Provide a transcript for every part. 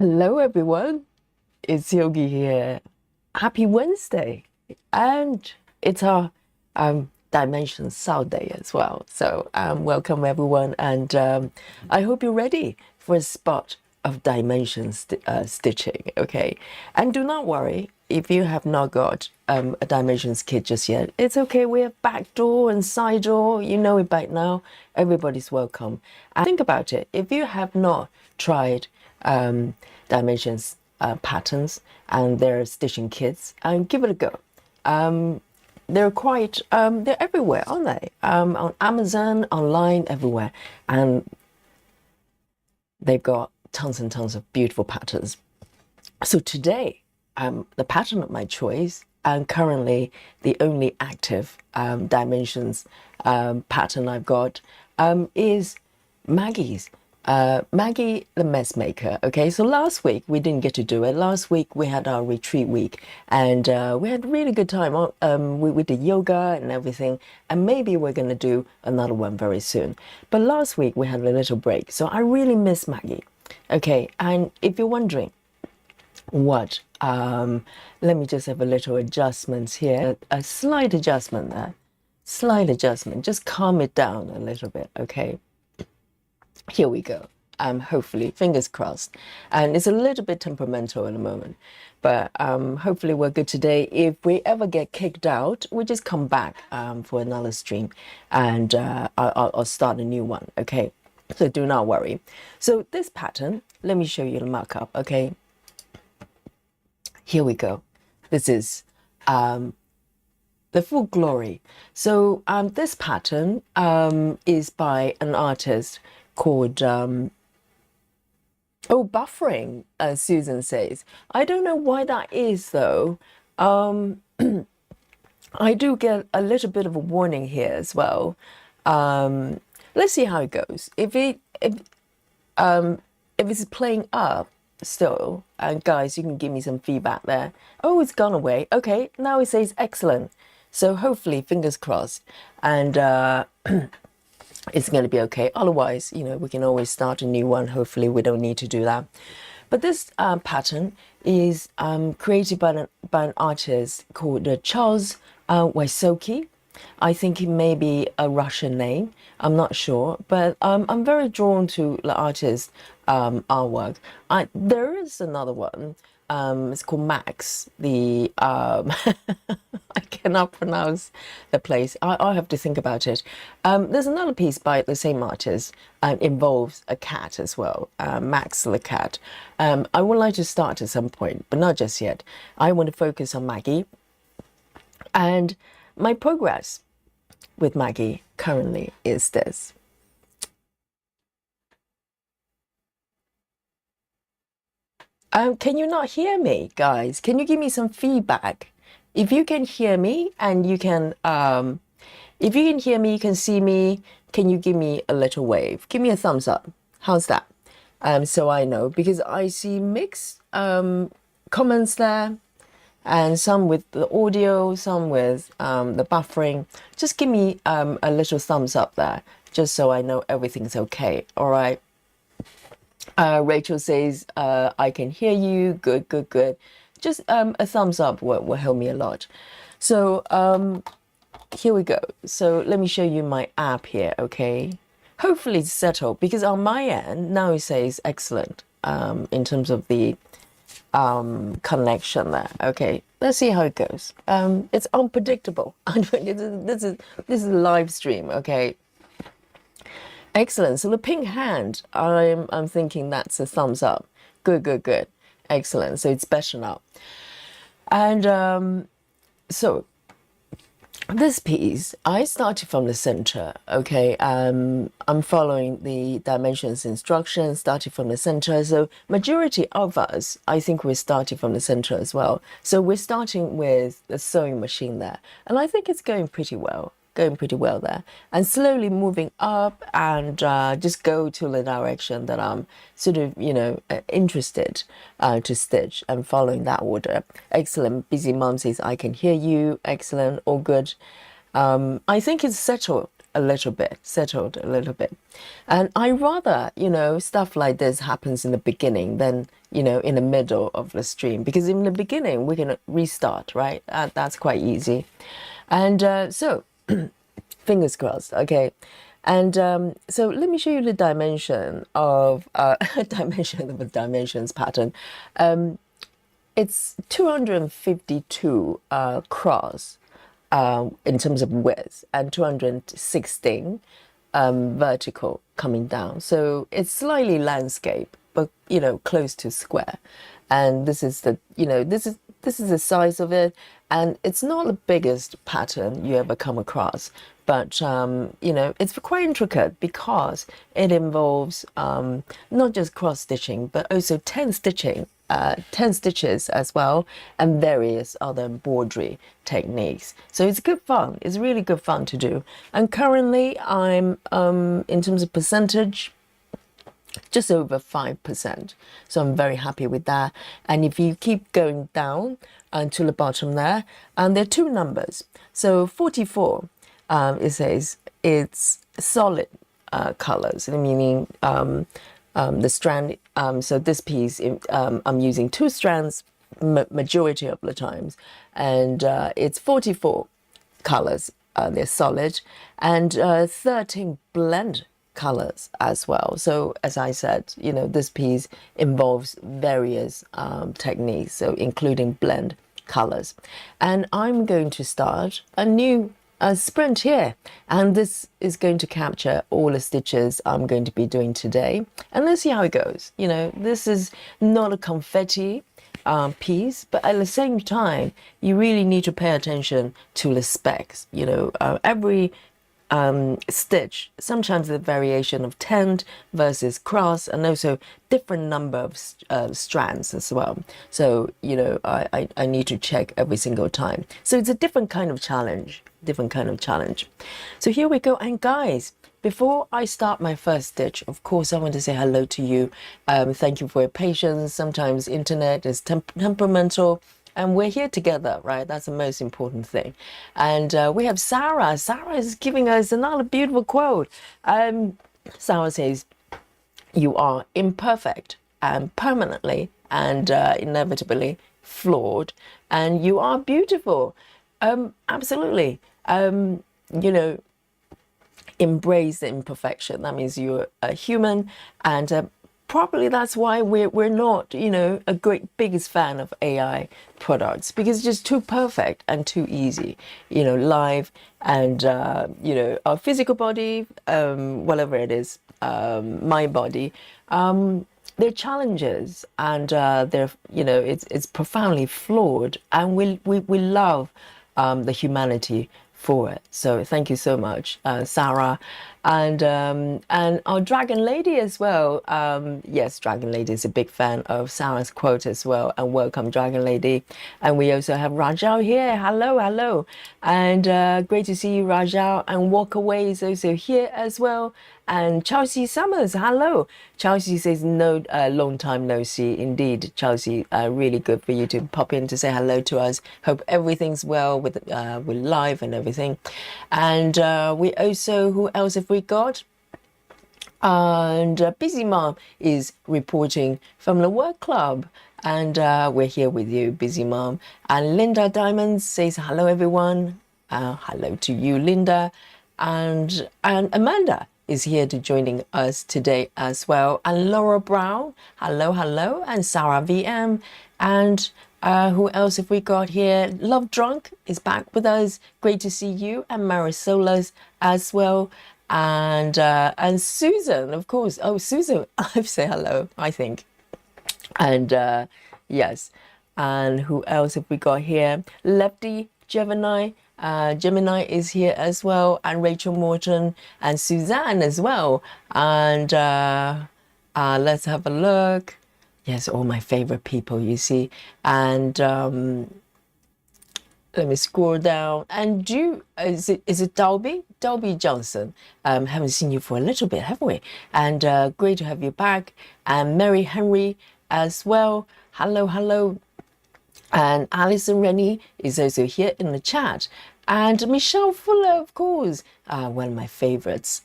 Hello everyone, it's Yogi here. Happy Wednesday. And it's our Dimension SAL Day as well. So welcome everyone, and I hope you're ready for a spot of stitching, okay? And do not worry if you have not got a dimensions kit just yet. It's okay, we have back door and side door, you know it by now. Everybody's welcome. And think about it, if you have not tried dimensions patterns and their stitching kits, and give it a go. They're everywhere, aren't they? On Amazon, online, everywhere, and they've got tons and tons of beautiful patterns. So today, the pattern of my choice, and currently the only active dimensions pattern I've got, is Maggie's. Maggie the Messmaker. Okay, so last week we didn't get to do it. Last week we had our retreat week, and we had a really good time. We did yoga and everything, and maybe we're going to do another one very soon. But last week we had a little break, so I really miss Maggie. Okay, and if you're wondering what, let me just have a little adjustment here, a slight adjustment there, slight adjustment, just calm it down a little bit. Okay. Here we go. Hopefully, fingers crossed. And it's a little bit temperamental at the moment, but hopefully we're good today. If we ever get kicked out, we just come back for another stream, and I'll start a new one. Okay, so do not worry. So this pattern, let me show you the markup. Okay, here we go. This is the full glory. So this pattern is by an artist called buffering, Susan says. I don't know why that is though. I do get a little bit of a warning here as well. Let's see how it goes. If it's playing up still, and guys, you can give me some feedback there. Oh, it's gone away. Okay, now it says excellent. So hopefully, fingers crossed, and it's going to be okay. Otherwise, you know, we can always start a new one. Hopefully we don't need to do that. But this pattern is created by an artist called Charles Wysocki. I think it may be a Russian name. I'm not sure, but I'm very drawn to the artist's artwork. There is another one. It's called Max. The I cannot pronounce the place. I'll have to think about it. There's another piece by the same artist. Involves a cat as well. Max the cat. I would like to start at some point, but not just yet. I want to focus on Maggie, and my progress with Maggie currently is this. Can you not hear me, guys? Can you give me some feedback? If you can hear me and you can, if you can hear me, you can see me, can you give me a little wave? Give me a thumbs up. How's that? So I know, because I see mixed comments there, and some with the audio, some with the buffering. Just give me a little thumbs up there, just so I know everything's okay. All right. Rachel says, I can hear you. Good, good, good. Just a thumbs up will help me a lot. So here we go. So let me show you my app here, okay? Hopefully it's settled, because on my end, now it says excellent in terms of the connection there. Okay, let's see how it goes. It's unpredictable. This is a live stream, okay? Excellent. So the pink hand, I'm thinking that's a thumbs up. Good, good, good. Excellent. So it's better now. And so this piece, I started from the center. Okay, I'm following the dimensions instructions, started from the center. So majority of us, I think we're starting from the center as well. So we're starting with the sewing machine there, and I think it's going pretty well. There, and slowly moving up, and just go to the direction that I'm sort of, you know, interested to stitch, and following that order. Excellent. Busy Mom says, I can hear you. Excellent. All good. I think it's settled a little bit, settled a little bit. And I rather, stuff like this happens in the beginning than, in the middle of the stream, because in the beginning we can restart, right? That's quite easy. And so fingers crossed, okay. And so let me show you the dimension of dimensions pattern. It's 252 cross in terms of width, and 216 vertical coming down. So it's slightly landscape, but close to square. And this is the this is the size of it, and it's not the biggest pattern you ever come across, but it's quite intricate because it involves not just cross stitching, but also 10 stitches as well, and various other embroidery techniques. So it's good fun. It's really good fun to do. And currently I'm in terms of percentage, just over 5%. So I'm very happy with that. And if you keep going down to the bottom there, and there are two numbers. So 44, it says it's solid colors, meaning the strand. So this piece, I'm using 2 strands majority of the times, and it's 44 colors. They're solid, and 13 blend colors as well. So as I said, this piece involves various techniques, so including blend colors. And I'm going to start a new sprint here, and this is going to capture all the stitches I'm going to be doing today, and let's see how it goes. This is not a confetti piece, but at the same time you really need to pay attention to the specs. Every stitch, sometimes the variation of tend versus cross, and also different number of strands as well. So I need to check every single time. So it's a different kind of challenge. So here we go. And guys, before I start my first stitch, of course I want to say hello to you. Thank you for your patience. Sometimes internet is temperamental, and we're here together, right? That's the most important thing. And we have Sarah. Sarah is giving us another beautiful quote. Sarah says, "You are imperfect and permanently and inevitably flawed, and you are beautiful." Absolutely. Embrace the imperfection. That means you're a human, and probably that's why we're not, a biggest fan of AI products, because it's just too perfect and too easy. Live and our physical body, whatever it is, my body, they're challenges, and they're it's profoundly flawed, and we love the humanity for it. So thank you so much, Sarah, and our Dragon Lady as well. Yes, Dragon Lady is a big fan of Sarah's quote as well, and welcome, Dragon Lady. And we also have Rajal here. Hello, and great to see you, Rajal. And Walk Away is also here as well. And Chelsea Summers, hello. Chelsea says, no, long time no see. Indeed, Chelsea, really good for you to pop in to say hello to us. Hope everything's well with live and everything. And we also, who else have we got? And Busy Mom is reporting from the work club. And we're here with you, Busy Mom. And Linda Diamonds says, hello, everyone. Hello to you, Linda. And Amanda is here to joining us today as well. And Laura Brown, hello. And Sarah VM. And who else have we got here? Love Drunk is back with us. Great to see you. And Marisolas as well. And Susan, of course. Oh, Susan, I've said hello, I think. And yes. And who else have we got here? Lefty Gemini. Gemini is here as well, and Rachel Morton and Suzanne as well. And let's have a look. Yes, all my favorite people, you see. And let me scroll down. And is it Dalby? Dalby Johnson. Haven't seen you for a little bit, have we? And great to have you back. And Mary Henry as well. Hello. And Alison Rennie is also here in the chat. And Michelle Fuller, of course, one of my favorites.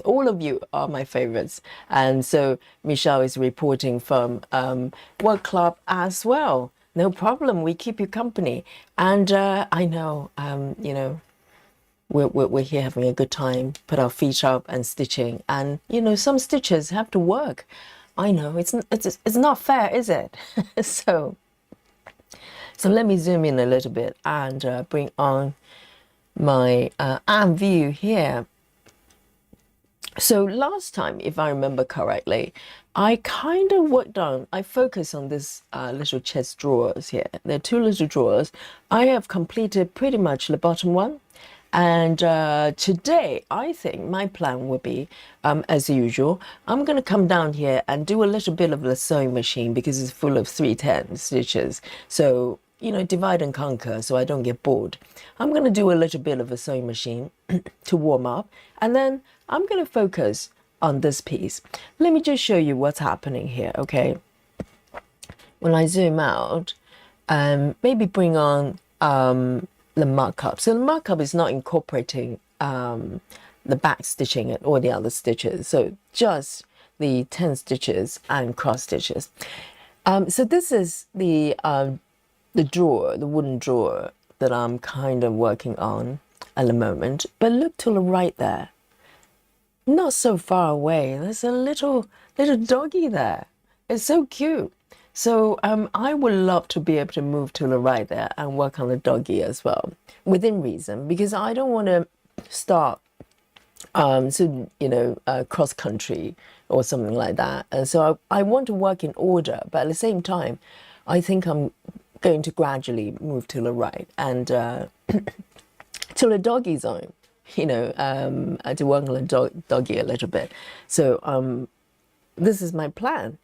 All of you are my favorites. And so Michelle is reporting from Work Club as well. No problem. We keep you company. And I know, you know, we're here having a good time, put our feet up and stitching. And, you know, some stitches have to work. I know, it's not fair, is it? So let me zoom in a little bit and bring on my arm view here. So last time, if I remember correctly, I kind of I focused on this little chest drawers here. There are two little drawers. I have completed pretty much the bottom one. And today, I think my plan would be, as usual, I'm going to come down here and do a little bit of the sewing machine because it's full of 310 stitches. So, you know, divide and conquer so I don't get bored. I'm going to do a little bit of a sewing machine to warm up. And then I'm going to focus on this piece. Let me just show you what's happening here, okay? When I zoom out, maybe bring on the markup. So the markup is not incorporating the back stitching and all the other stitches. So just the 10 stitches and cross stitches. So this is the drawer, the wooden drawer that I'm kind of working on at the moment. But look to the right there. Not so far away. There's a little doggy there. It's so cute. So I would love to be able to move to the right there and work on the doggy as well, within reason, because I don't want to start, cross country or something like that. And so I want to work in order, but at the same time, I think I'm going to gradually move to the right and to the doggy zone, you know, to work on the doggy a little bit. So this is my plan.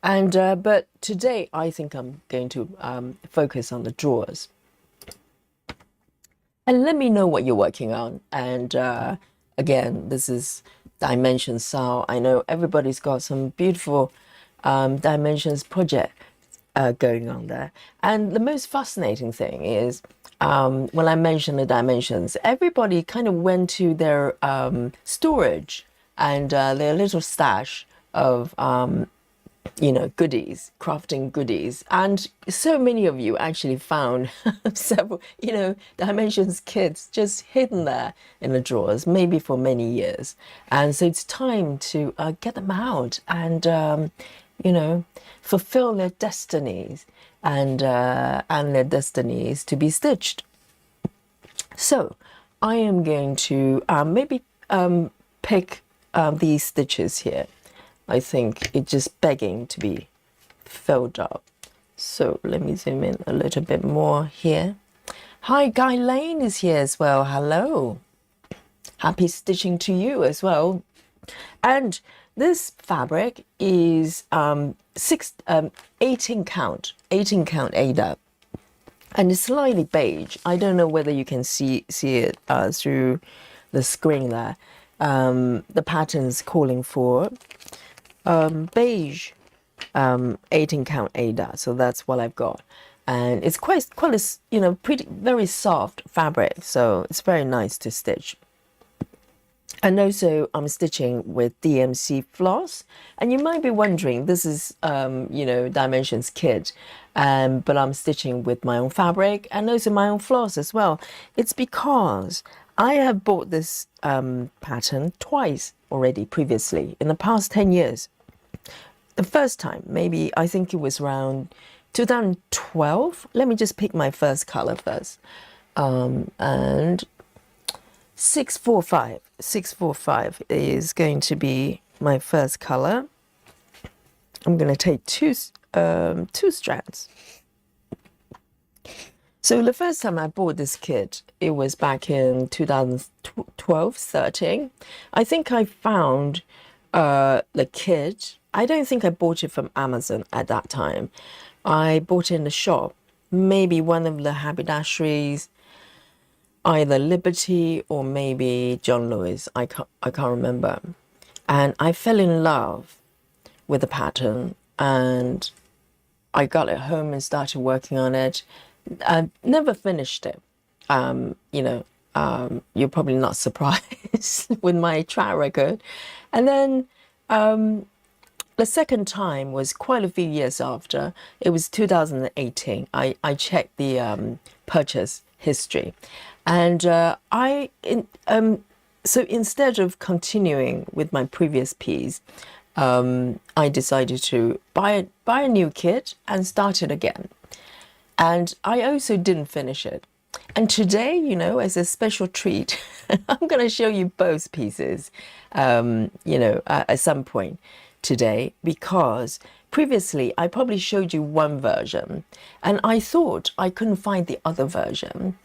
And but today I think I'm going to focus on the drawers. And let me know what you're working on. And again, this is Dimensions SAL. I know everybody's got some beautiful Dimensions project going on there. And the most fascinating thing is when I mentioned the Dimensions, everybody kind of went to their storage and their little stash of you know, goodies, crafting goodies. And so many of you actually found several, you know, Dimensions kits just hidden there in the drawers, maybe for many years. And so it's time to get them out and, you know, fulfill their destinies and their destinies to be stitched. So I am going to maybe pick these stitches here. I think it's just begging to be filled up. So let me zoom in a little bit more here. Hi, Guy Lane is here as well. Hello. Happy stitching to you as well. And this fabric is 18 count Ada. And it's slightly beige. I don't know whether you can see it through the screen there. The pattern's calling for beige 18 count Ada, so that's what I've got, and it's quite a, you know, very soft fabric, so it's very nice to stitch. And also I'm stitching with DMC floss, and you might be wondering, this is you know, Dimensions kit, but I'm stitching with my own fabric and also my own floss as well. It's because I have bought this pattern twice already previously in the past 10 years. The first time, maybe, I think it was around 2012. Let me just pick my first color first. And 645 is going to be my first color. I'm going to take two strands. So the first time I bought this kit, it was back in 2012-13. I think I found the kit. I don't think I bought it from Amazon at that time. I bought it in the shop, maybe one of the haberdasheries, either Liberty or maybe John Lewis. I can't remember. And I fell in love with the pattern, and I got it home and started working on it. I never finished it. You're probably not surprised with my track record. And then the second time was quite a few years after. It was 2018. I checked the purchase history, and so instead of continuing with my previous piece, I decided to buy a new kit and start it again. And I also didn't finish it. And today, as a special treat, I'm going to show you both pieces, at some point today, because previously I probably showed you one version and I thought I couldn't find the other version.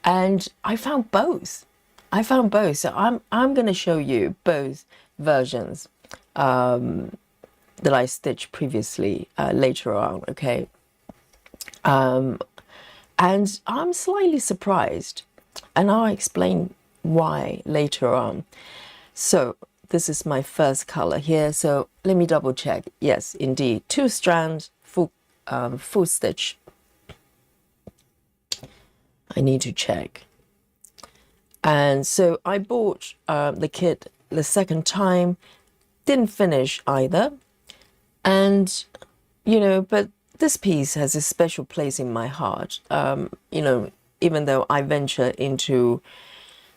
And I found both. So I'm going to show you both versions that I stitched previously later on, okay? And I'm slightly surprised, and I'll explain why later on. So this is my first color here. So let me double check. Yes, indeed, 2 strands, full stitch. I need to check. And so I bought the kit the second time, didn't finish either. And, but this piece has a special place in my heart, even though I venture into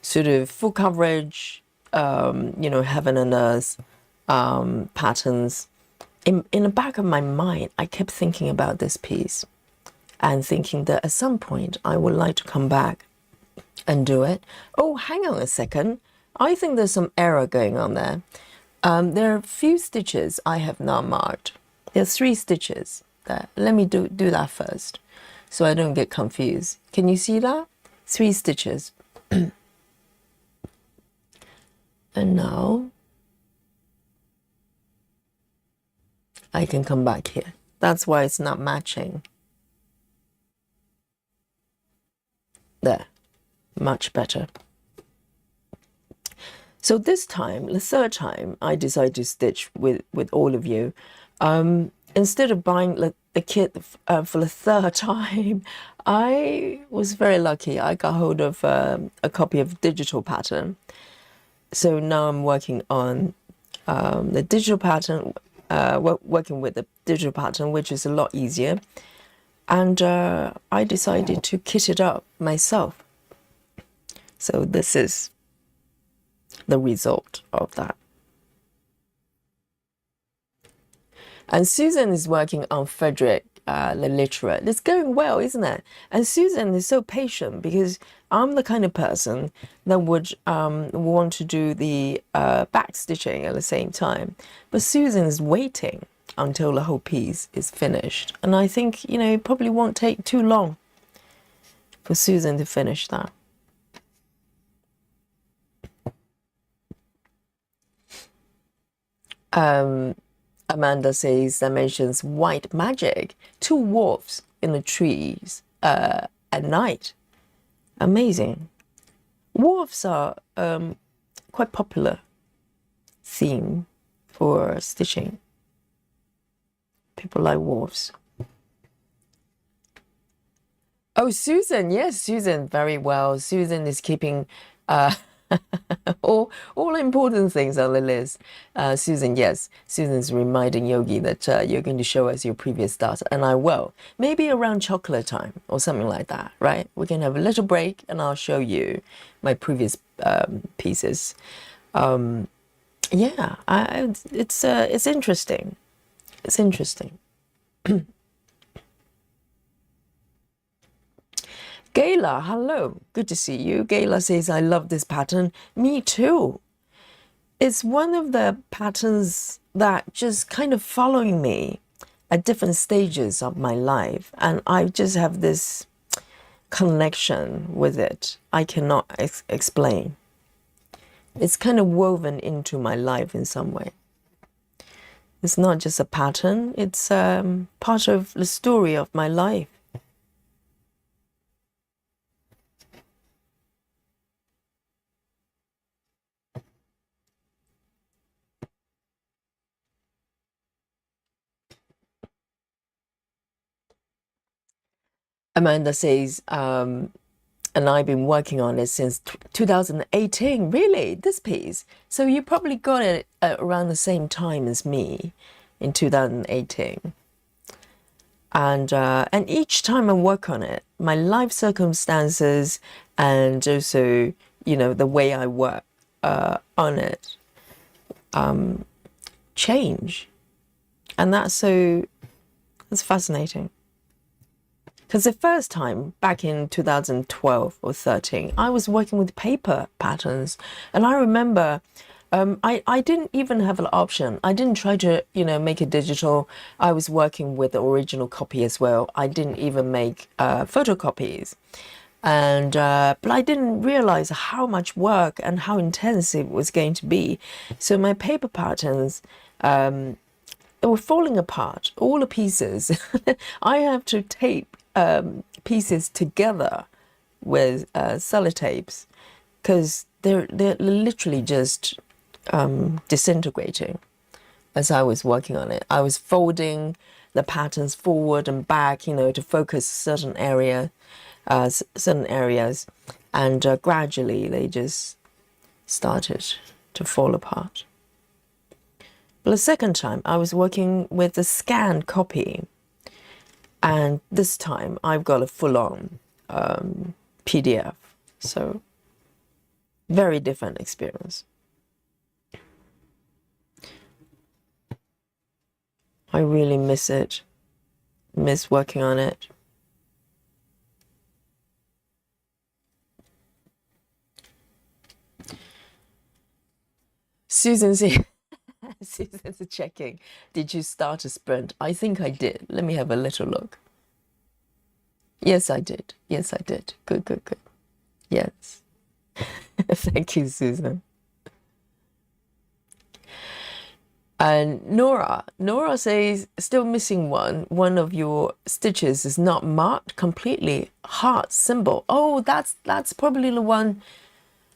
sort of full coverage, heaven and earth patterns. In the back of my mind, I kept thinking about this piece and thinking that at some point I would like to come back and do it. Oh, hang on a second. I think there's some error going on there. There are a few stitches I have not marked. There are 3 stitches there. Let me do that first so I don't get confused. Can you see that? 3 stitches. And now I can come back here. That's why it's not matching. There, much better. So this time, the third time, I decided to stitch with all of you. Instead of buying the kit for the third time, I was very lucky. I got hold of a copy of digital pattern. So now I'm working on the digital pattern, working with the digital pattern, which is a lot easier. And I decided to kit it up myself. So this is the result of that. And Susan is working on Frederick the Literate. It's going well, isn't it? And Susan is so patient because I'm the kind of person that would want to do the back stitching at the same time. But Susan is waiting until the whole piece is finished. And I think, it probably won't take too long for Susan to finish that. Amanda says that mentions white magic, 2 wolves in the trees at night. Amazing. Wolves are quite popular theme for stitching. People like wolves. Oh, Susan, yes, Susan, very well. Susan is keeping all important things on the list. Susan, yes, Susan's reminding Yogi that you're going to show us your previous start, and I will. Maybe around chocolate time or something like that, right? We can have a little break, and I'll show you my previous pieces. Yeah, it's interesting. It's interesting. Gayla, hello. Good to see you. Gayla says, I love this pattern. Me too. It's one of the patterns that just kind of following me at different stages of my life. And I just have this connection with it. I cannot explain. It's kind of woven into my life in some way. It's not just a pattern. It's part of the story of my life. Amanda says, and I've been working on it since 2018. Really, this piece? So you probably got it around the same time as me in 2018. And each time I work on it, my life circumstances and also, the way I work on it change. And that's fascinating. Because the first time, back in 2012 or 13, I was working with paper patterns. And I remember I didn't even have an option. I didn't try to, make it digital. I was working with the original copy as well. I didn't even make photocopies. And but I didn't realize how much work and how intense it was going to be. So my paper patterns, they were falling apart, all the pieces. I have to tape pieces together with sellotapes because they're literally just disintegrating as I was working on it. I was folding the patterns forward and back, to focus certain areas, and gradually they just started to fall apart. But the second time, I was working with the scanned copy, and this time I've got a full-on PDF. So very different experience. I really miss it, miss working on it. Susan's checking. Did you start a sprint? I think I did. Let me have a little look. Yes, I did. Yes, I did. Good, good, good. Yes. Thank you, Susan. And Nora says, still missing one. One of your stitches is not marked completely. Heart symbol. Oh, that's probably the one.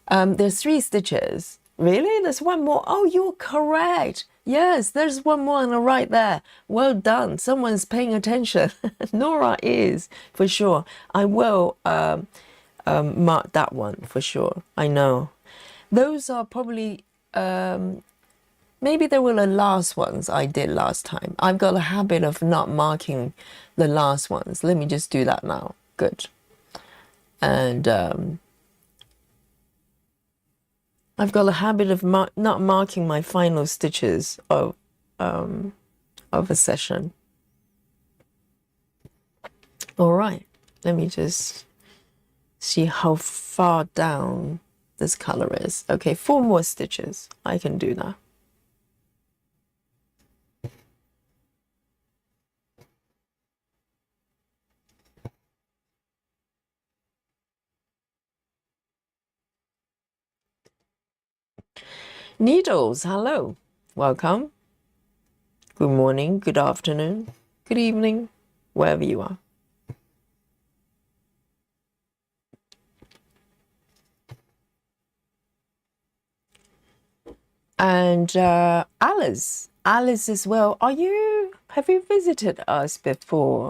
There's 3 stitches. Really? There's one more. Oh, you're correct. Yes, there's one more on the right there. Well done. Someone's paying attention. Nora is, for sure. I will mark that one for sure. I know. Those are probably, maybe they were the last ones I did last time. I've got a habit of not marking the last ones. Let me just do that now. Good. And I've got a habit of not marking my final stitches of a session. All right, let me just see how far down this color is. Okay, 4 more stitches. I can do that. Needles, hello. Welcome. Good morning, good afternoon, good evening, wherever you are. And Alice as well. Have you visited us before?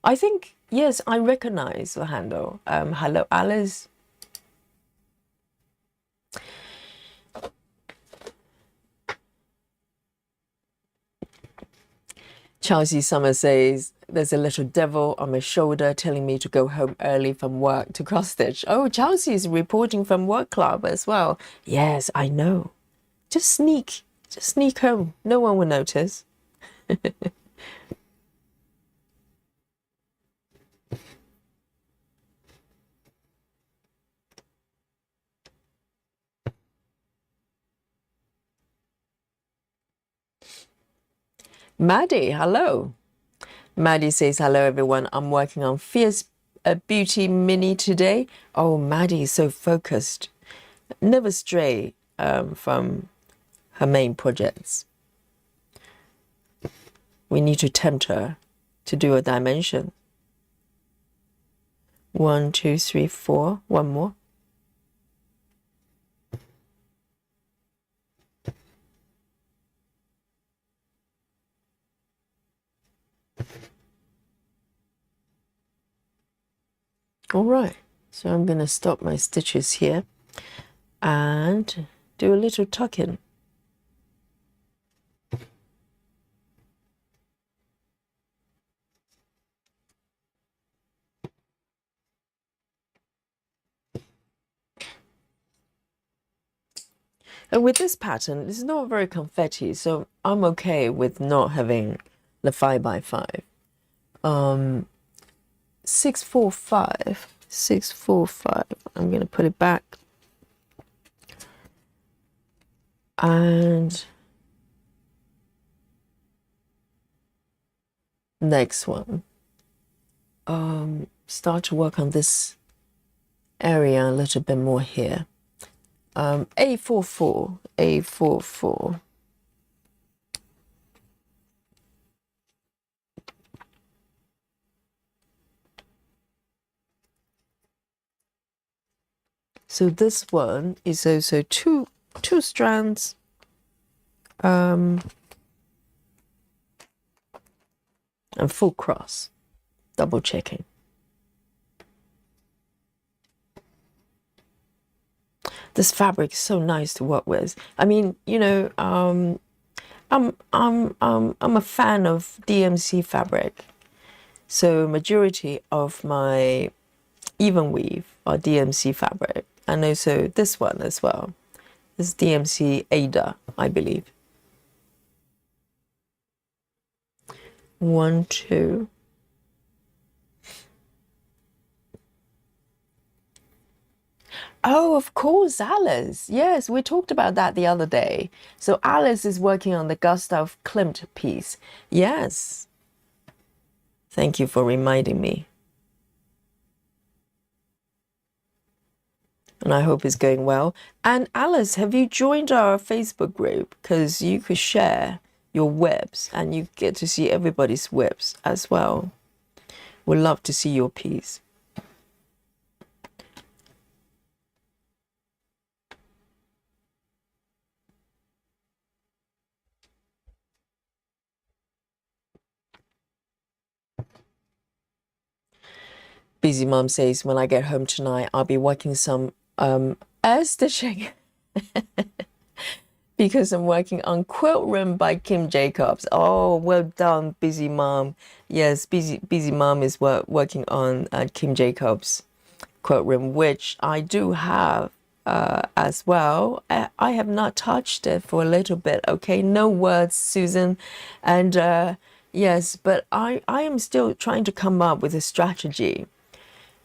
I think, yes, I recognize the handle. Hello, Alice. Chelsea Summer says, there's a little devil on my shoulder telling me to go home early from work to cross stitch. Oh, Chelsea's reporting from work club as well. Yes, I know. Just sneak home. No one will notice. Maddie, hello. Maddie says, hello, everyone. I'm working on Fierce Beauty Mini today. Oh, Maddie is so focused. Never stray from her main projects. We need to tempt her to do a dimension. 1, 2, 3, 4. One more. All right, so I'm going to stop my stitches here and do a little tuck in. And with this pattern, this is not very confetti, so I'm okay with not having the 5x5. 645, 645. I'm going to put it back. And next one. Start to work on this area a little bit more here. A44, A44. So this one is also two strands. And full cross, double checking. This fabric is so nice to work with. I mean, you know, I'm a fan of DMC fabric. So majority of my even weave are DMC fabric, and also this one as well. This is DMC Ada, I believe. 1, 2. Oh, of course, Alice. Yes, we talked about that the other day. So Alice is working on the Gustav Klimt piece. Yes. Thank you for reminding me. And I hope it's going well. And Alice, have you joined our Facebook group? Because you could share your webs and you get to see everybody's webs as well. We'd love to see your piece. Busy Mom says, when I get home tonight, I'll be working some air stitching because I'm working on Quilt Room by Kim Jacobs. Oh, well done, Busy Mom. Yes, Busy Mom is working on Kim Jacobs' Quilt Room, which I do have as well. I have not touched it for a little bit. Okay, no words, Susan. And yes, but I am still trying to come up with a strategy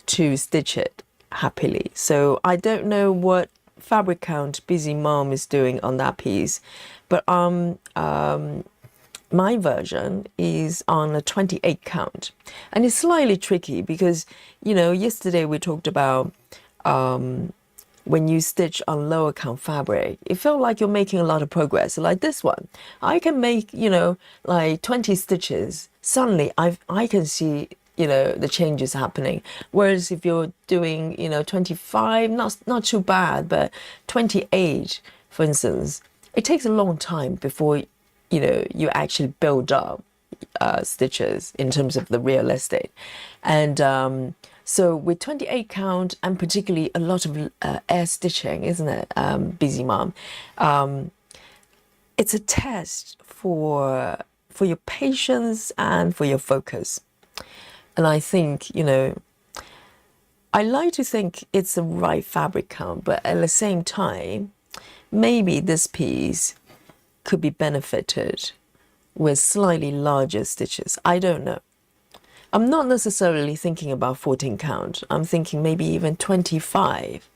to stitch it happily. So I don't know what fabric count Busy Mom is doing on that piece, but my version is on a 28 count, and it's slightly tricky because, you know, yesterday we talked about when you stitch on lower count fabric, it felt like you're making a lot of progress. Like this one, I can make, you know, like 20 stitches. Suddenly I can see, you know, the changes happening. Whereas if you're doing, you know, 25, not too bad, but 28, for instance, it takes a long time before, you know, you actually build up stitches in terms of the real estate. And so with 28 count and particularly a lot of air stitching, isn't it, Busy Mom? It's a test for your patience and for your focus. And I think, you know, I like to think it's the right fabric count, but at the same time, maybe this piece could be benefited with slightly larger stitches. I don't know. I'm not necessarily thinking about 14 count. I'm thinking maybe even 25.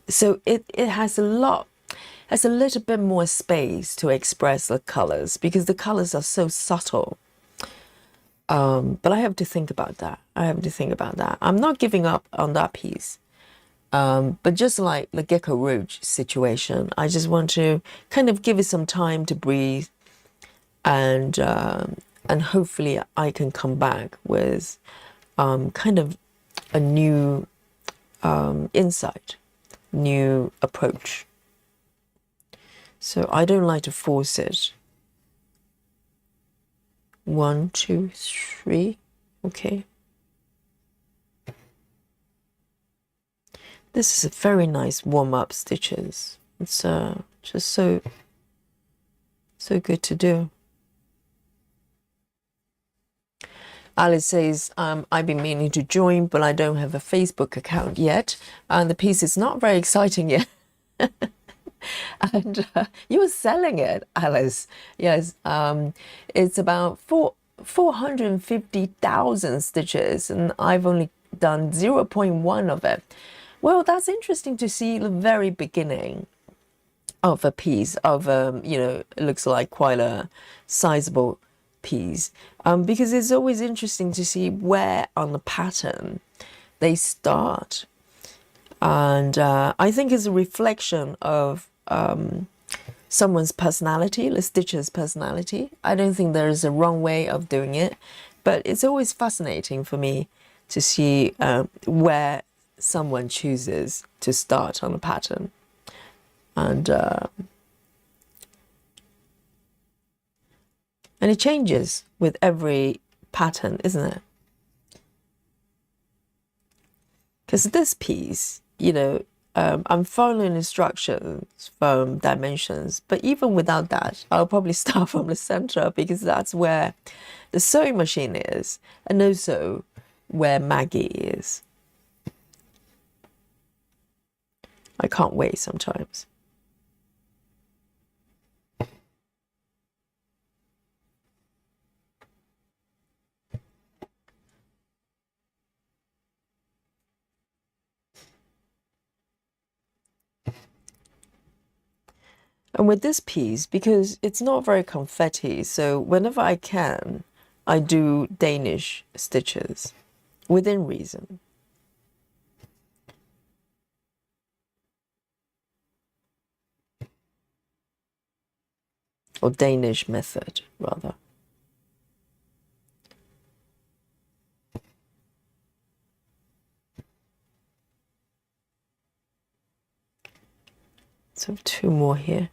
So it has a little bit more space to express the colors because the colors are so subtle. But I have to think about that. I'm not giving up on that piece. But just like the Gecko Rouge situation, I just want to kind of give it some time to breathe, and hopefully I can come back with kind of a new insight, new approach. So I don't like to force it. 1, 2, 3. Okay. This is a very nice warm-up stitches. It's just so good to do. Alice says, I've been meaning to join, but I don't have a Facebook account yet. And the piece is not very exciting yet. And you were selling it, Alice. Yes, it's about 450,000 stitches, and I've only done 0.1 of it. Well, that's interesting to see the very beginning of a piece of, you know, it looks like quite a sizable piece, because it's always interesting to see where on the pattern they start. And I think it's a reflection of someone's personality, the stitcher's personality. I don't think there's a wrong way of doing it, but it's always fascinating for me to see where someone chooses to start on a pattern. And it changes with every pattern, isn't it? Because this piece, you know, I'm following instructions from dimensions, but even without that, I'll probably start from the center, because that's where the sewing machine is, and also where Maggie is. I can't wait sometimes. And with this piece, because it's not very confetti, so whenever I can, I do Danish stitches within reason. Or Danish method, rather. So 2 more here.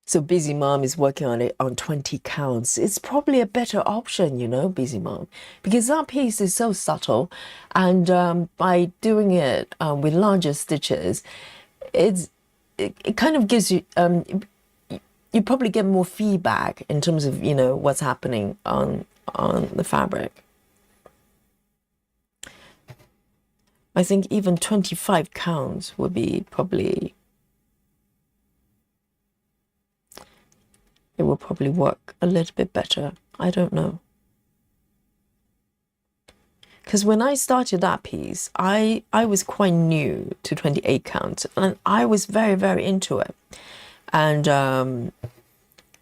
So Busy Mom is working on it on 20 counts. It's probably a better option, you know, Busy Mom, because that piece is so subtle, and by doing it with larger stitches, it kind of gives you you probably get more feedback in terms of, you know, what's happening on the fabric. I think even 25 counts would be probably, it will probably work a little bit better. I don't know. Because when I started that piece, I was quite new to 28 counts, and I was very, very into it. And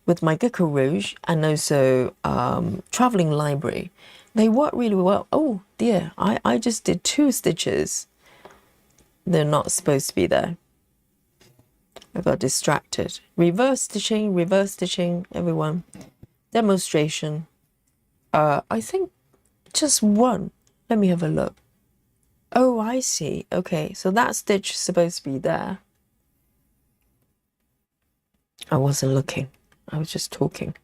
with my Gecko Rouge and also Traveling Library, they work really well. Oh dear, I just did 2 stitches. They're not supposed to be there. I got distracted. Reverse stitching, everyone. Demonstration. I think just 1. Let me have a look. Oh, I see. Okay, so that stitch is supposed to be there. I wasn't looking. I was just talking.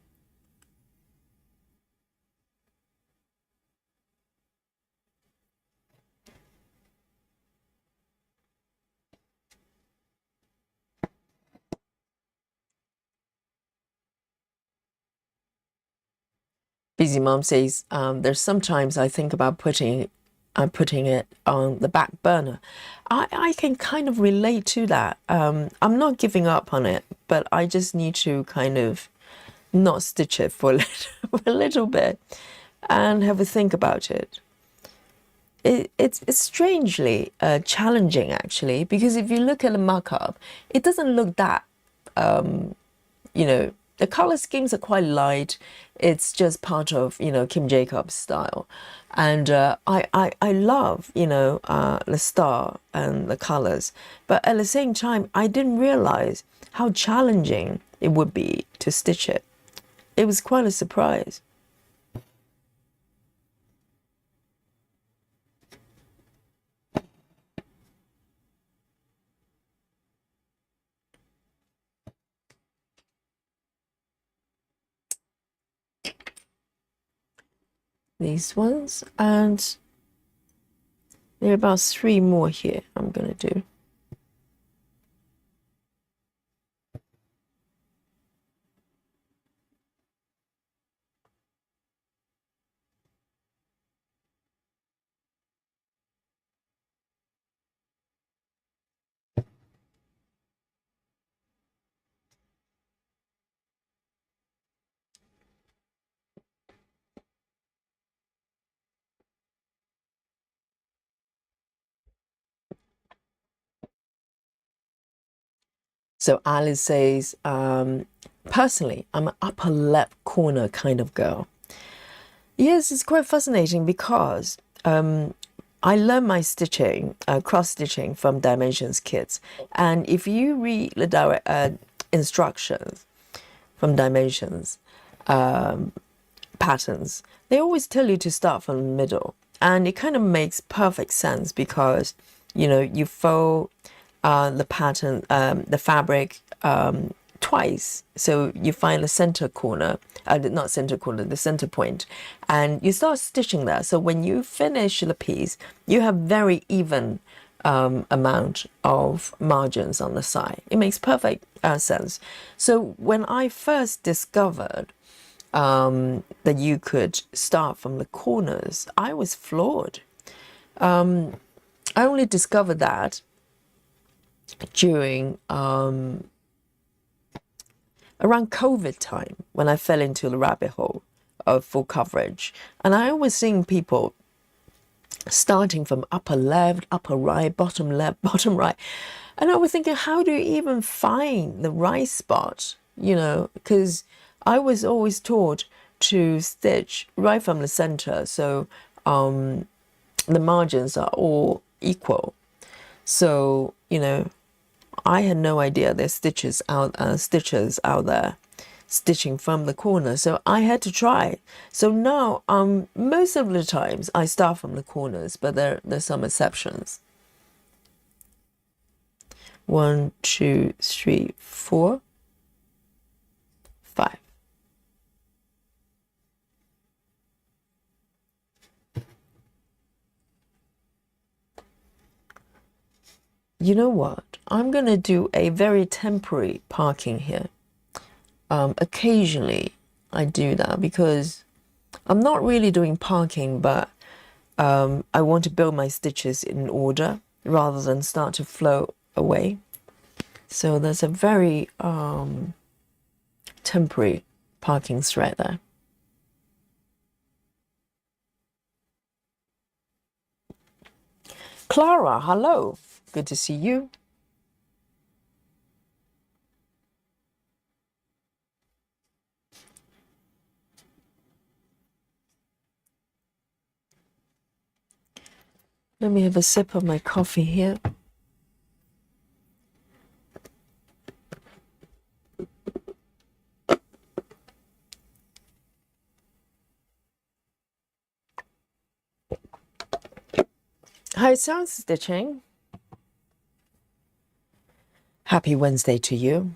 Busy Mom says, there's sometimes I think about putting it on the back burner. I can kind of relate to that. I'm not giving up on it, but I just need to kind of not stitch it for a little bit and have a think about it. It's strangely challenging, actually, because if you look at the markup, it doesn't look that, you know, the color schemes are quite light. It's just part of, you know, Kim Jacobs style. And I love, you know, the star and the colors. But at the same time, I didn't realize how challenging it would be to stitch it. It was quite a surprise. these ones, and there are about 3 more here I'm gonna do. So Alice says, personally, I'm an upper left corner kind of girl. Yes, it's quite fascinating because I learned my stitching, cross stitching from Dimensions kits. And if you read the direct instructions from Dimensions patterns, they always tell you to start from the middle. And it kind of makes perfect sense because, you know, you fold the pattern, the fabric twice. So you find the center corner, not center corner, the center point, and you start stitching there. So when you finish the piece, you have very even amount of margins on the side. It makes perfect sense. So when I first discovered that you could start from the corners, I was floored. I only discovered that during around COVID time when I fell into the rabbit hole of full coverage. And I was seeing people starting from upper left, upper right, bottom left, bottom right. And I was thinking, how do you even find the right spot? You know, because I was always taught to stitch right from the center. So the margins are all equal. So, you know, I had no idea there's stitchers out there stitching from the corner, so I had to try. So now, most of the times I start from the corners, but there's some exceptions. 1, 2, 3, 4, 5. You know what? I'm gonna do a very temporary parking here. Occasionally I do that because I'm not really doing parking, but I want to build my stitches in order rather than start to flow away. So there's a very temporary parking thread there. Clara, hello. Good to see you. Let me have a sip of my coffee here. Hi, sound stitching. Happy Wednesday to you.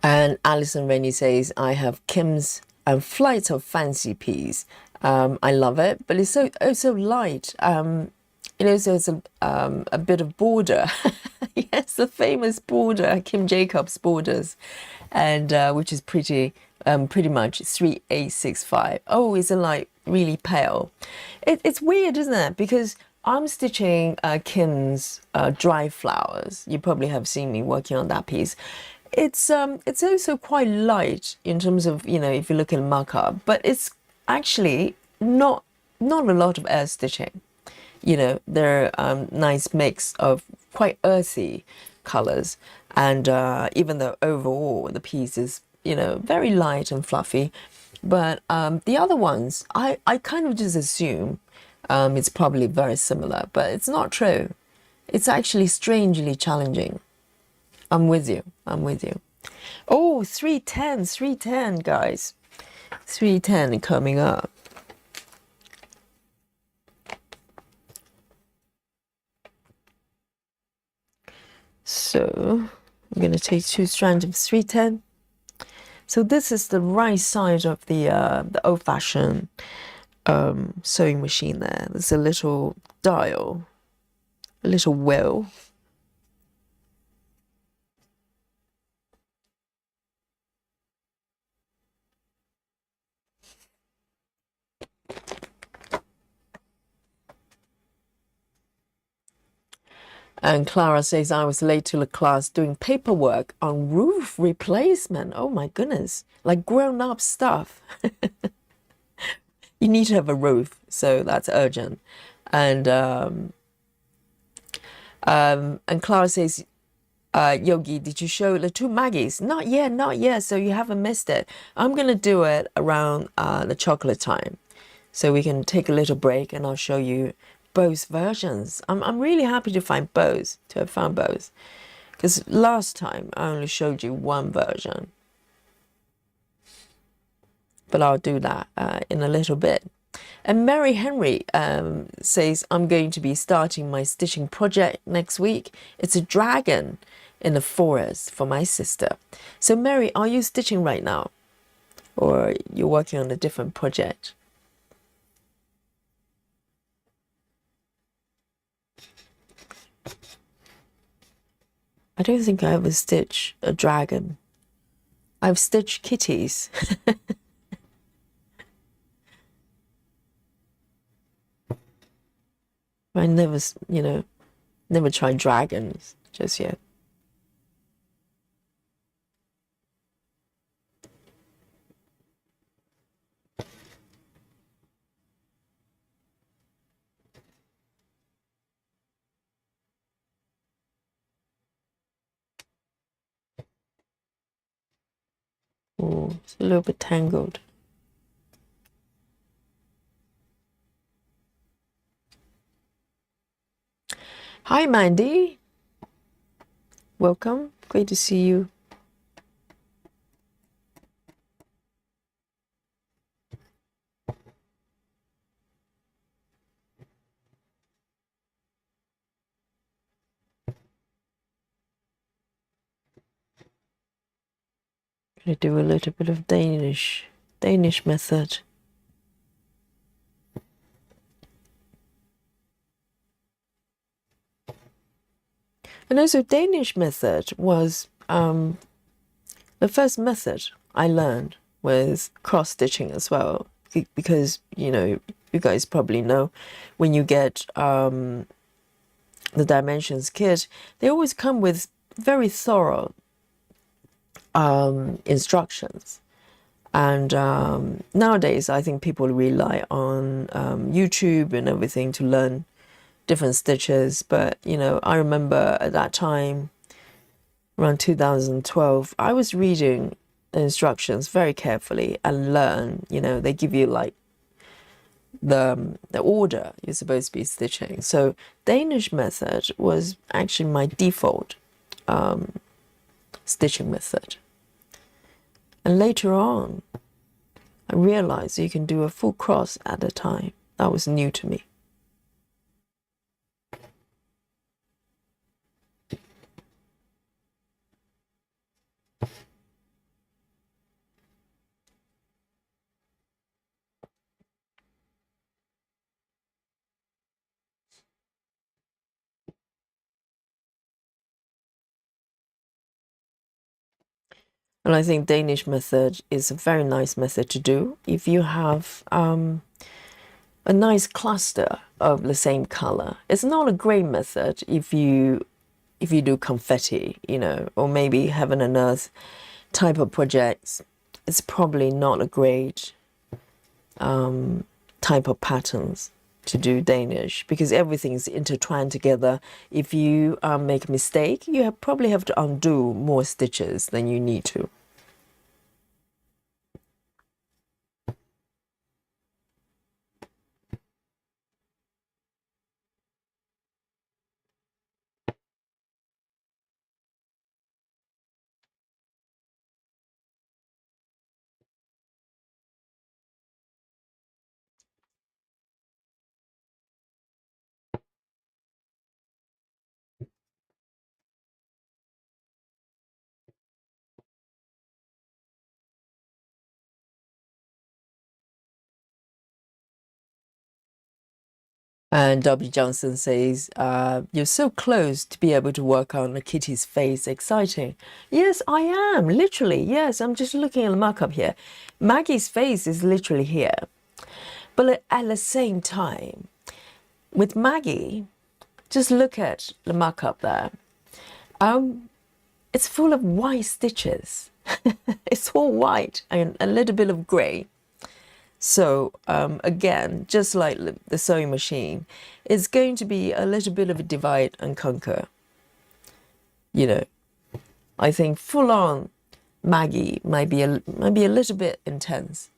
And Alison Rainey says, I have Kim's Flight of Fancy Peas. I love it, but it's so light. It also has a bit of border. Yes, the famous border, Kim Jacobs borders, and which is pretty much 3865. Oh, is it like really pale? It's weird, isn't it? Because I'm stitching Kim's Dry Flowers. You probably have seen me working on that piece. It's also quite light in terms of, you know, if you look at markup, but it's actually not a lot of air stitching. You know, they're nice mix of quite earthy colors, and even though overall the piece is, you know, very light and fluffy, but the other ones I kind of just assume it's probably very similar, but it's not true. It's actually strangely challenging. I'm with you. I'm with you. Oh, 310, guys. 310 coming up. So I'm going to take 2 strands of 310, So this is the right side of the old-fashioned sewing machine there. There's a little dial, a little wheel. And Clara says, I was late to the class doing paperwork on roof replacement. Oh my goodness, like grown-up stuff. You need to have a roof, so that's urgent. And Clara says, Yogi, did you show the two Maggies? Not yet, not yet. So you haven't missed it. I'm gonna do it around the chocolate time, so we can take a little break, and I'll show you both versions. I'm really happy to find both, to have found both, because last time I only showed you one version. But I'll do that in a little bit. And Mary Henry says, I'm going to be starting my stitching project next week. It's a dragon in the forest for my sister. So Mary, are you stitching right now? Or you're working on a different project? I don't think I ever stitched a dragon. I've stitched kitties. I never, never tried dragons just yet. Oh, it's a little bit tangled. Hi, Mandy. Welcome. Great to see you. Gonna do a little bit of Danish method. And also Danish method was the first method I learned was cross stitching as well, because you guys probably know when you get the dimensions kit, they always come with very thorough instructions. And nowadays I think people rely on YouTube and everything to learn different stitches, but I remember at that time, around 2012, I was reading the instructions very carefully and learn. They give you like the order you're supposed to be stitching. So Danish method was actually my default stitching method. And later on, I realized you can do a full cross at a time. That was new to me. And I think Danish method is a very nice method to do if you have a nice cluster of the same color. It's not a great method if you do confetti, or maybe heaven and earth type of projects. It's probably not a great type of patterns to do Danish, because everything is intertwined together. If you make a mistake, you probably have to undo more stitches than you need to. And W. Johnson says, you're so close to be able to work on a kitty's face. Exciting. Yes, I am. Literally. Yes, I'm just looking at the mock-up here. Maggie's face is literally here. But at the same time, with Maggie, just look at the mock-up there. It's full of white stitches. It's all white and a little bit of grey. So again, just like the sewing machine, it's going to be a little bit of a divide and conquer. You know, I think full on Maggie might be a little bit intense.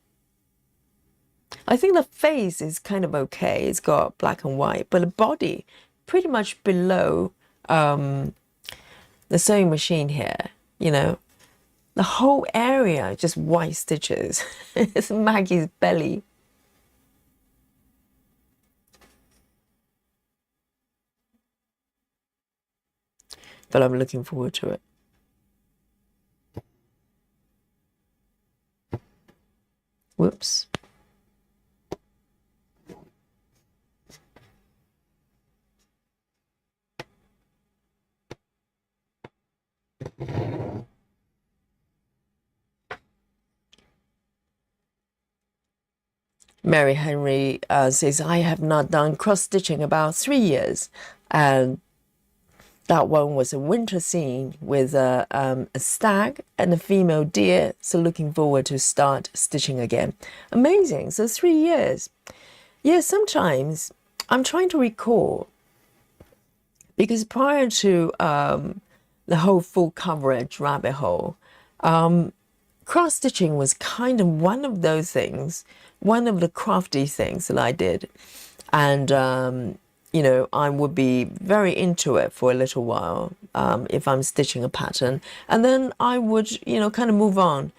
I think the face is kind of okay. It's got black and white, but the body pretty much below the sewing machine here, you know. The whole area, just white stitches. It's Maggie's belly. But I'm looking forward to it. Whoops. Mary Henry says, I have not done cross-stitching about 3 years. And that one was a winter scene with a stag and a female deer. So looking forward to start stitching again. Amazing. So 3 years. Yeah, sometimes I'm trying to recall. Because prior to the whole full coverage rabbit hole, cross-stitching was kind of one of those things, one of the crafty things that I did. And, you know, I would be very into it for a little while if I'm stitching a pattern. And then I would, you know, kind of move on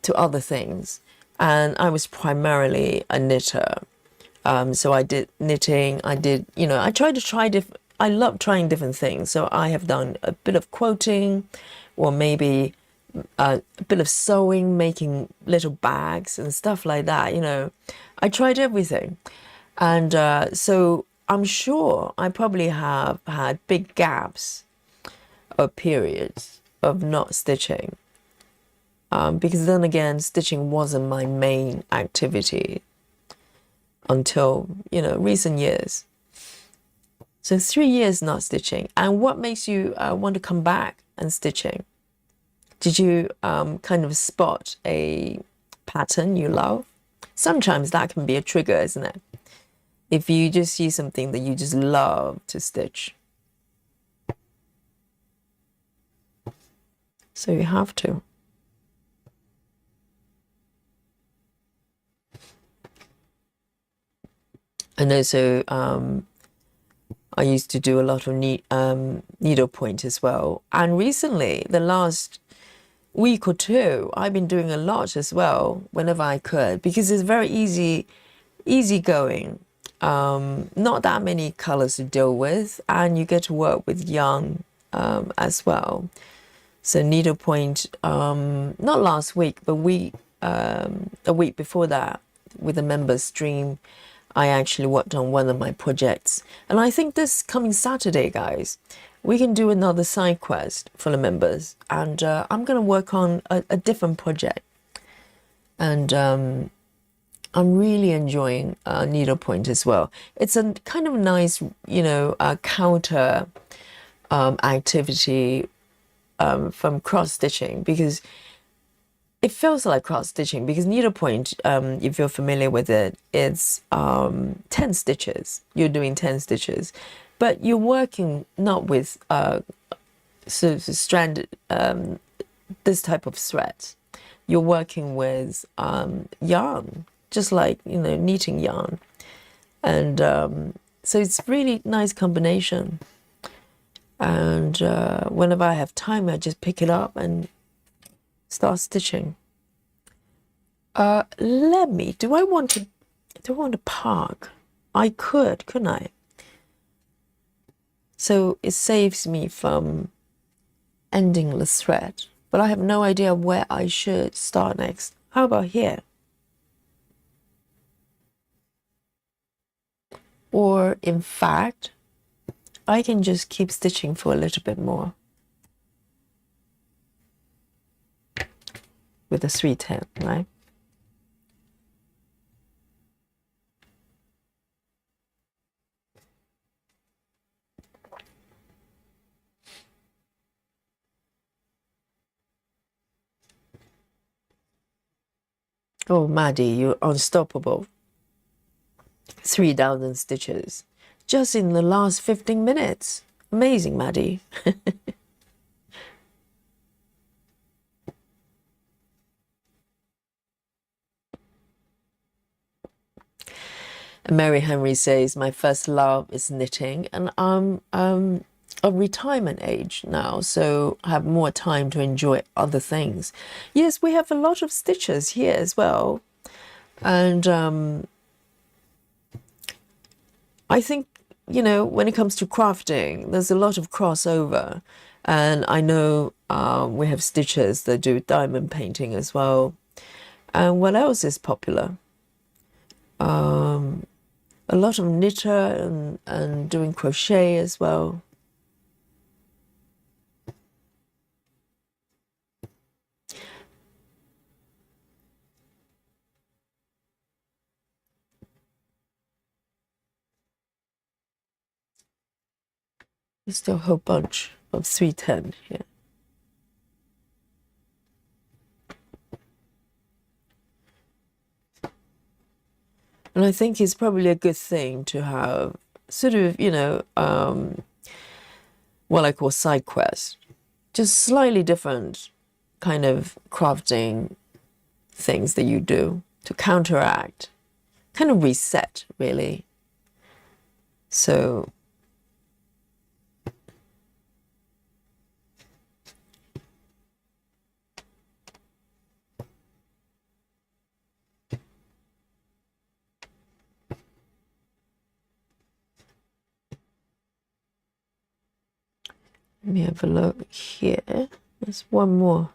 to other things. And I was primarily a knitter. So I did knitting, I did, you know, I tried to try I love trying different things. So I have done a bit of quilting, or maybe a bit of sewing, making little bags and stuff like that. You know, I tried everything. And so I'm sure I probably have had big gaps or periods of not stitching. Because then again, stitching wasn't my main activity until, you know, recent years. So 3 years not stitching. And what makes you want to come back and stitching? Did you kind of spot a pattern you love? Sometimes that can be a trigger, isn't it? If you just see something that you just love to stitch. So you have to. And also, I used to do a lot of needlepoint as well. And recently, the last week or two, I've been doing a lot as well whenever I could, because it's very easy going. Not that many colors to deal with, and you get to work with yarn as well. So needlepoint, not last week, but a week before that, with a members stream, I actually worked on one of my projects. And I think this coming Saturday, guys, we can do another side quest for the members. And I'm going to work on a different project. And I'm really enjoying needlepoint as well. It's a kind of nice, you know, counter activity from cross-stitching, because it feels like cross-stitching, because needlepoint, if you're familiar with it, it's 10 stitches. You're doing 10 stitches, but you're working not with sort of stranded, this type of thread. You're working with yarn, just like, you know, knitting yarn. And so it's really nice combination. And whenever I have time, I just pick it up and start stitching. Do I want to park? I couldn't I? So it saves me from ending the thread, but I have no idea where I should start next. How about here? Or in fact, I can just keep stitching for a little bit more with a 310, right? Oh, Maddie, you're unstoppable. 3,000 stitches just in the last 15 minutes. Amazing, Maddie. Mary Henry says, my first love is knitting, and I'm of retirement age now, so I have more time to enjoy other things. Yes, we have a lot of stitches here as well. And I think, you know, when it comes to crafting, there's a lot of crossover. And I know we have stitches that do diamond painting as well. And what else is popular? A lot of knitter and doing crochet as well. There's still a whole bunch of 310 here. And I think it's probably a good thing to have sort of, you know, what I call side quests. Just slightly different kind of crafting things that you do to counteract, kind of reset, really. So let me have a look here. There's one more.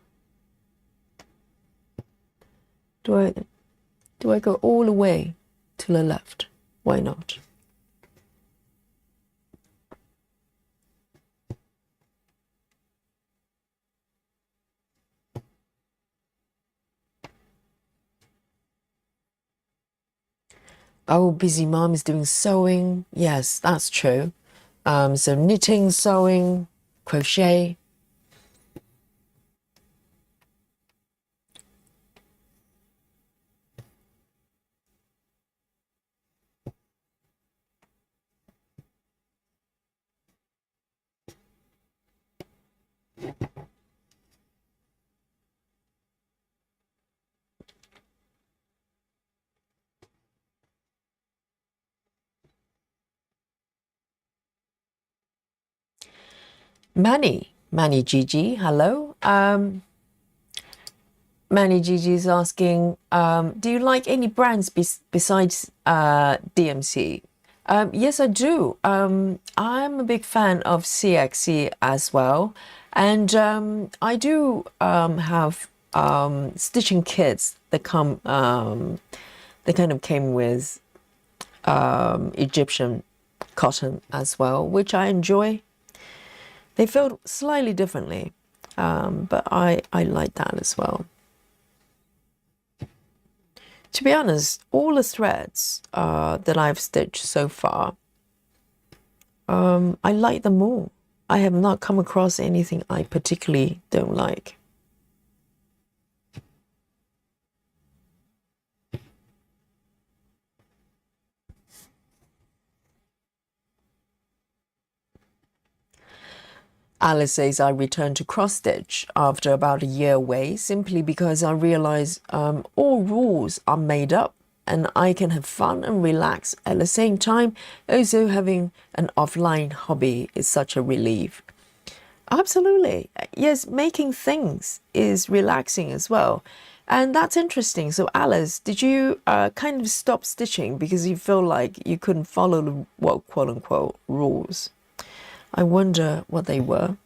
Do I go all the way to the left? Why not? Oh, busy mom is doing sewing. Yes, that's true. So knitting, sewing, crochet. Manny Gigi, hello. Manny Gigi is asking, do you like any brands besides DMC? Yes, I do. I'm a big fan of CXC as well. And I do have stitching kits that come, they kind of came with Egyptian cotton as well, which I enjoy. They feel slightly differently, but I like that as well. To be honest, all the threads that I've stitched so far, I like them all. I have not come across anything I particularly don't like. Alice says, I returned to cross stitch after about a year away simply because I realize all rules are made up and I can have fun and relax at the same time. Also, having an offline hobby is such a relief. Absolutely. Yes, making things is relaxing as well. And that's interesting. So, Alice, did you kind of stop stitching because you feel like you couldn't follow the, well, quote unquote, rules? I wonder what they were.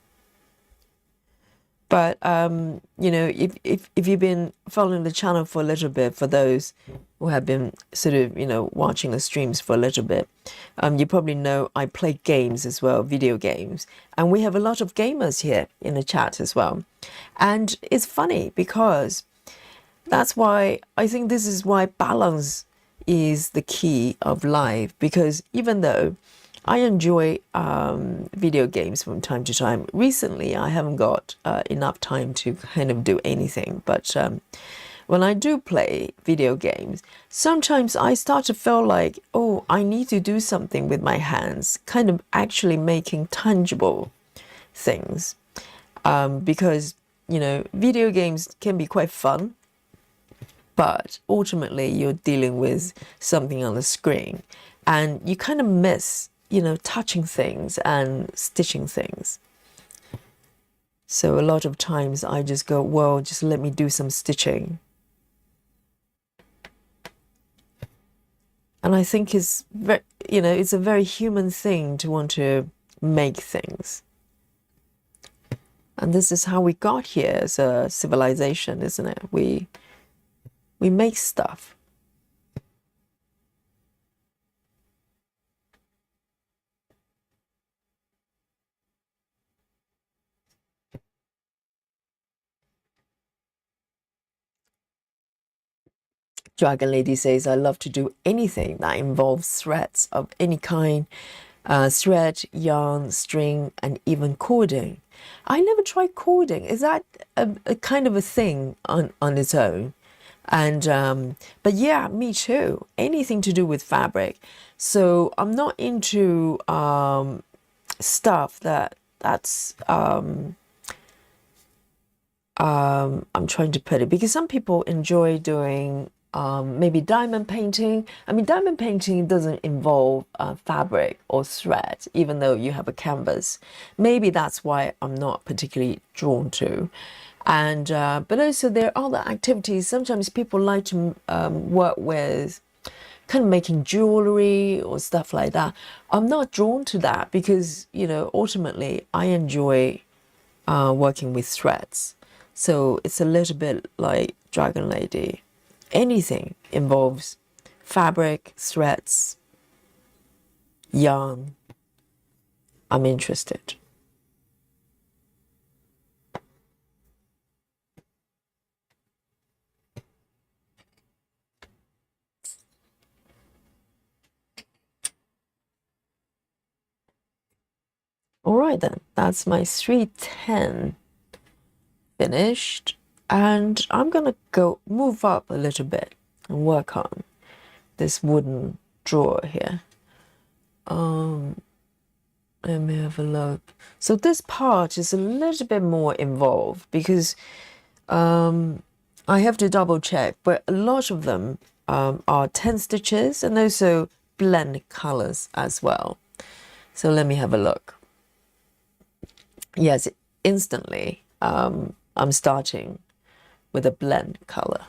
But you know, if you've been following the channel for a little bit, for those who have been sort of, you know, watching the streams for a little bit, you probably know I play games as well, video games, and we have a lot of gamers here in the chat as well. And it's funny because that's why I think this is why balance is the key of life, because even though I enjoy video games from time to time, recently I haven't got enough time to kind of do anything, but when I do play video games, sometimes I start to feel like, oh, I need to do something with my hands, kind of actually making tangible things, because, you know, video games can be quite fun, but ultimately you're dealing with something on the screen and you kind of miss, you know, touching things and stitching things. So a lot of times I just go, well, just let me do some stitching. And I think it's very, you know, it's a very human thing to want to make things. And this is how we got here as a civilization, isn't it? We make stuff. Dragon Lady says, I love to do anything that involves threads of any kind, thread, yarn, string, and even cording. I never tried cording. Is that a kind of a thing on its own? And but yeah, me too. Anything to do with fabric. So I'm not into stuff that's I'm trying to put it, because some people enjoy doing maybe diamond painting. I mean, diamond painting doesn't involve fabric or thread, even though you have a canvas. Maybe that's why I'm not particularly drawn to. And but also there are other activities. Sometimes people like to work with kind of making jewelry or stuff like that. I'm not drawn to that because, you know, ultimately I enjoy working with threads. So it's a little bit like Dragon Lady. Anything involves fabric, threads, yarn, I'm interested. All right then, that's my 310 finished, and I'm gonna go move up a little bit and work on this wooden drawer here. Let me have a look. So this part is a little bit more involved because I have to double check, but a lot of them are 10 stitches and also blend colors as well. So let me have a look. Yes, instantly I'm starting with a blend color.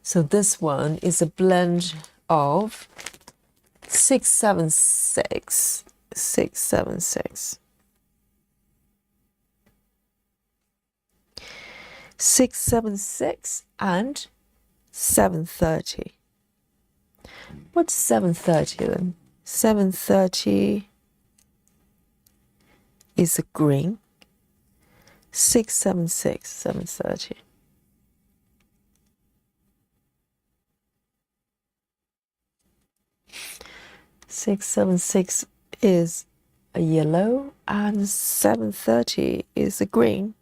So this one is a blend of 676, 676, 676 and 730. What's 730 then? 730 is a green. 676, 730. Six, 7, 6 is a yellow and 730 is a green.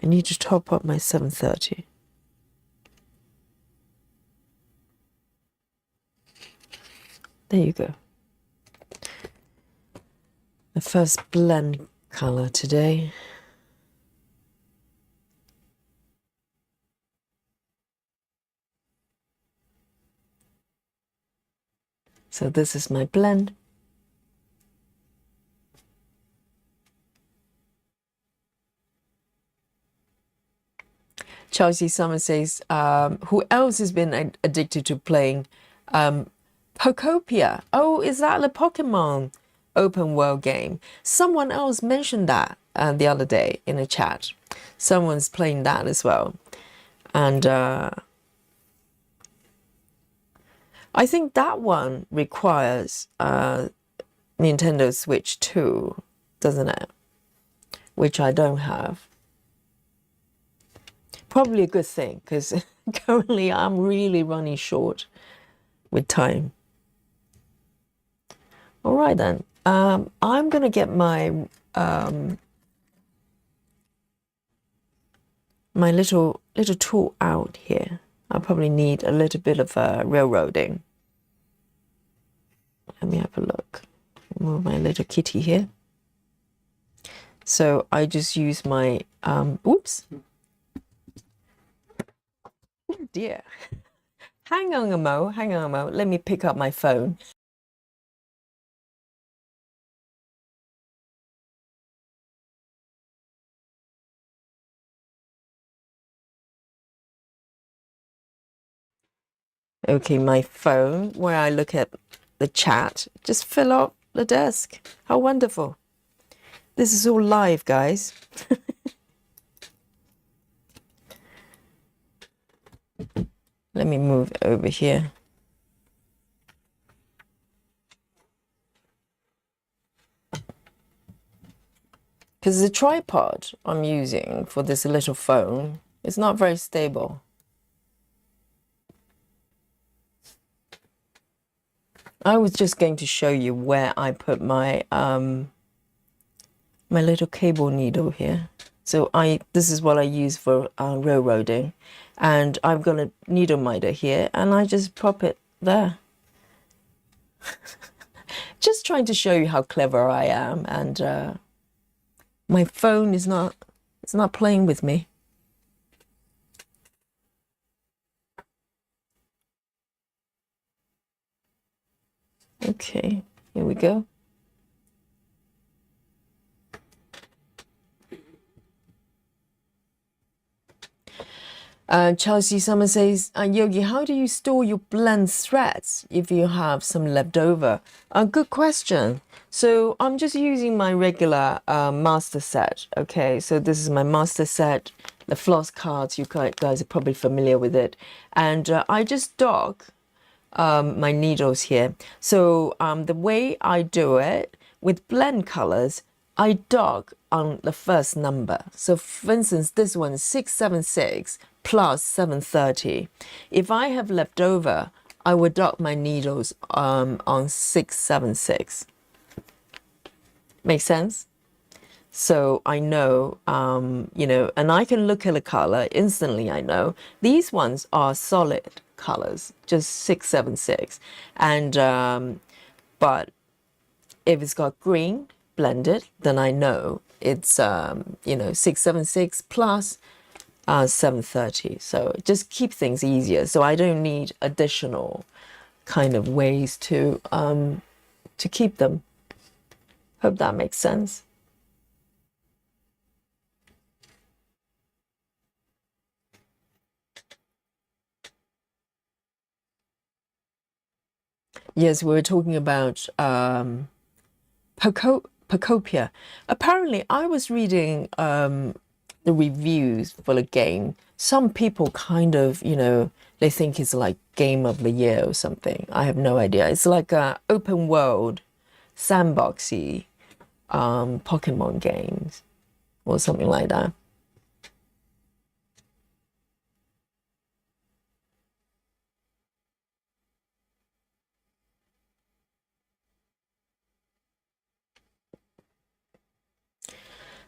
I need to top up my 730. There you go. The first blend color today. So this is my blend. Chelsea Summer says, who else has been addicted to playing Pokopia? Oh, is that the Pokemon open world game? Someone else mentioned that the other day in a chat. Someone's playing that as well. And I think that one requires Nintendo Switch 2, doesn't it? Which I don't have. Probably a good thing, because currently I'm really running short with time. All right then. I'm gonna get my my little tool out here. I probably need a little bit of railroading. Let me have a look. Move my little kitty here. So I just use my oops. Oh dear. Hang on a mo. Let me pick up my phone. Okay, my phone, where I look at the chat, just fill up the desk. How wonderful. This is all live, guys. Let me move over here. Because the tripod I'm using for this little phone is not very stable. I was just going to show you where I put my my little cable needle here. So this is what I use for railroading, and I've got a needle minder here, and I just pop it there. Just trying to show you how clever I am, and my phone is not, it's not playing with me. Okay, here we go. Chelsea Summer says, Yogi, how do you store your blend threads if you have some left over? Good question. So I'm just using my regular master set. Okay, so this is my master set, the floss cards. You guys are probably familiar with it. And I just dog my needles here. So the way I do it with blend colors, I dog on the first number. So for instance, this one is 676 plus 730. If I have left over, I would dog my needles on 676. Make sense? So I know, you know, and I can look at the color instantly. I know these ones are solid colors, just 676. And but if it's got green blended, then I know it's you know, 676 plus 730. So just keep things easier. So I don't need additional kind of ways to keep them. Hope that makes sense. Yes, we were talking about Pokopia. Apparently, I was reading the reviews for the game. Some people kind of, you know, they think it's like game of the year or something. I have no idea. It's like a open world, sandboxy Pokemon games or something like that.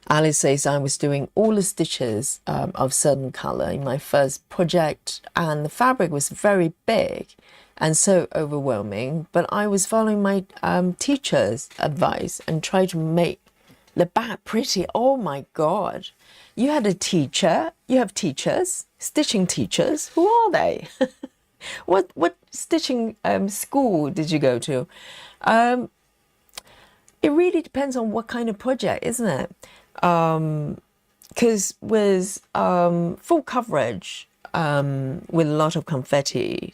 Alice says, I was doing all the stitches of certain color in my first project, and the fabric was very big and so overwhelming, but I was following my teacher's advice and tried to make the back pretty. Oh my God. You had a teacher, you have teachers, stitching teachers. Who are they? What stitching school did you go to? It really depends on what kind of project, isn't it? because with full coverage, with a lot of confetti,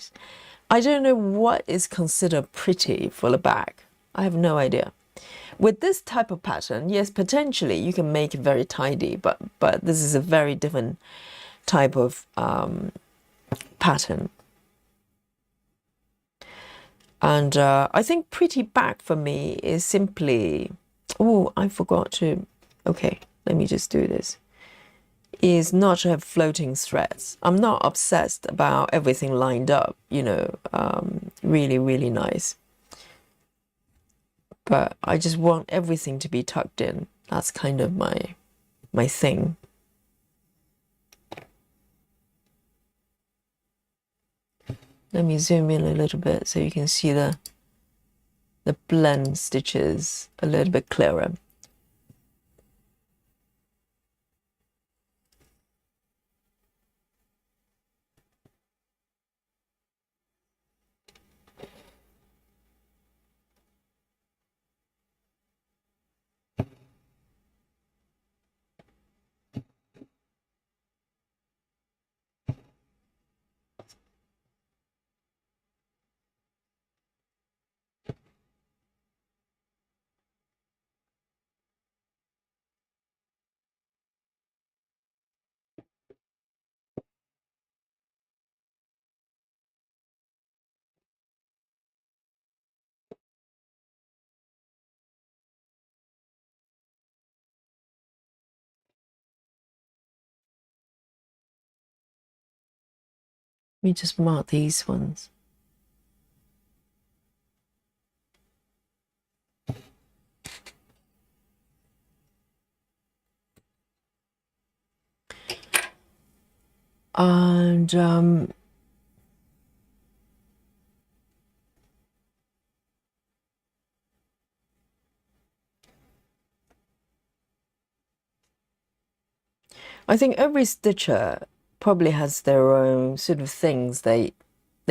I don't know what is considered pretty for the bag. I have no idea. With this type of pattern, yes, potentially you can make it very tidy, but this is a very different type of pattern. And I think pretty bag for me is simply, oh, I forgot to, okay, let me just do this, is not to have floating threads. I'm not obsessed about everything lined up, you know, really, really nice. But I just want everything to be tucked in. That's kind of my thing. Let me zoom in a little bit so you can see the blend stitches a little bit clearer. Let me just mark these ones. And I think every stitcher probably has their own sort of things they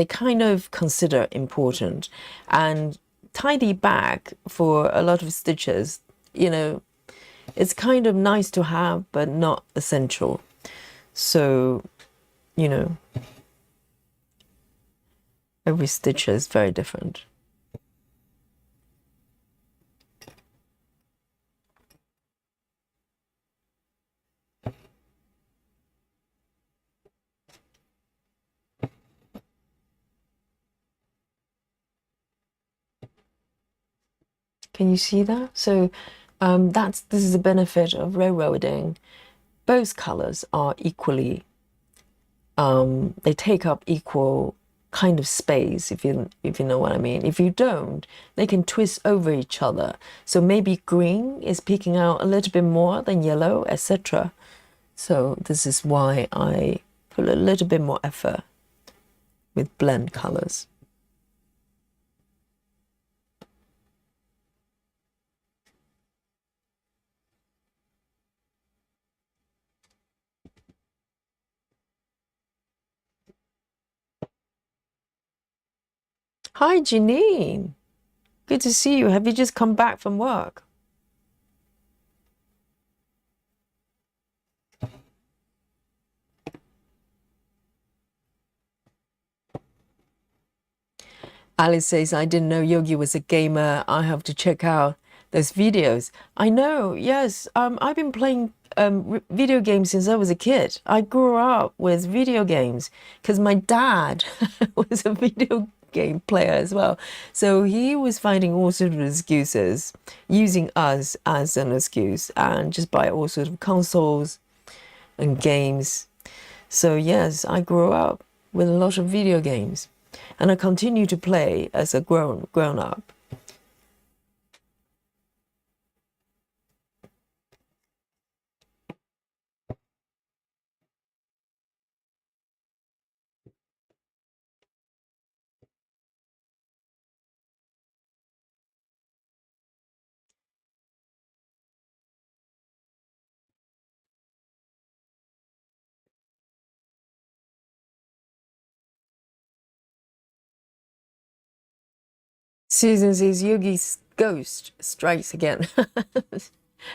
kind of consider important. And tidy bag for a lot of stitchers, you know, it's kind of nice to have, but not essential. So, you know, every stitcher is very different. Can you see that? So this is a benefit of railroading. Both colors are equally, they take up equal kind of space, if you know what I mean. If you don't, they can twist over each other. So maybe green is peeking out a little bit more than yellow, etc. So this is why I put a little bit more effort with blend colors. Hi, Janine. Good to see you. Have you just come back from work? Alice says, I didn't know Yogi was a gamer. I have to check out those videos. I know, yes. I've been playing video games since I was a kid. I grew up with video games because my dad was a video game player as well. So he was finding all sorts of excuses, using us as an excuse, and just buy all sorts of consoles and games. So yes, I grew up with a lot of video games. And I continue to play as a grown up. Susan says Yogi's ghost strikes again.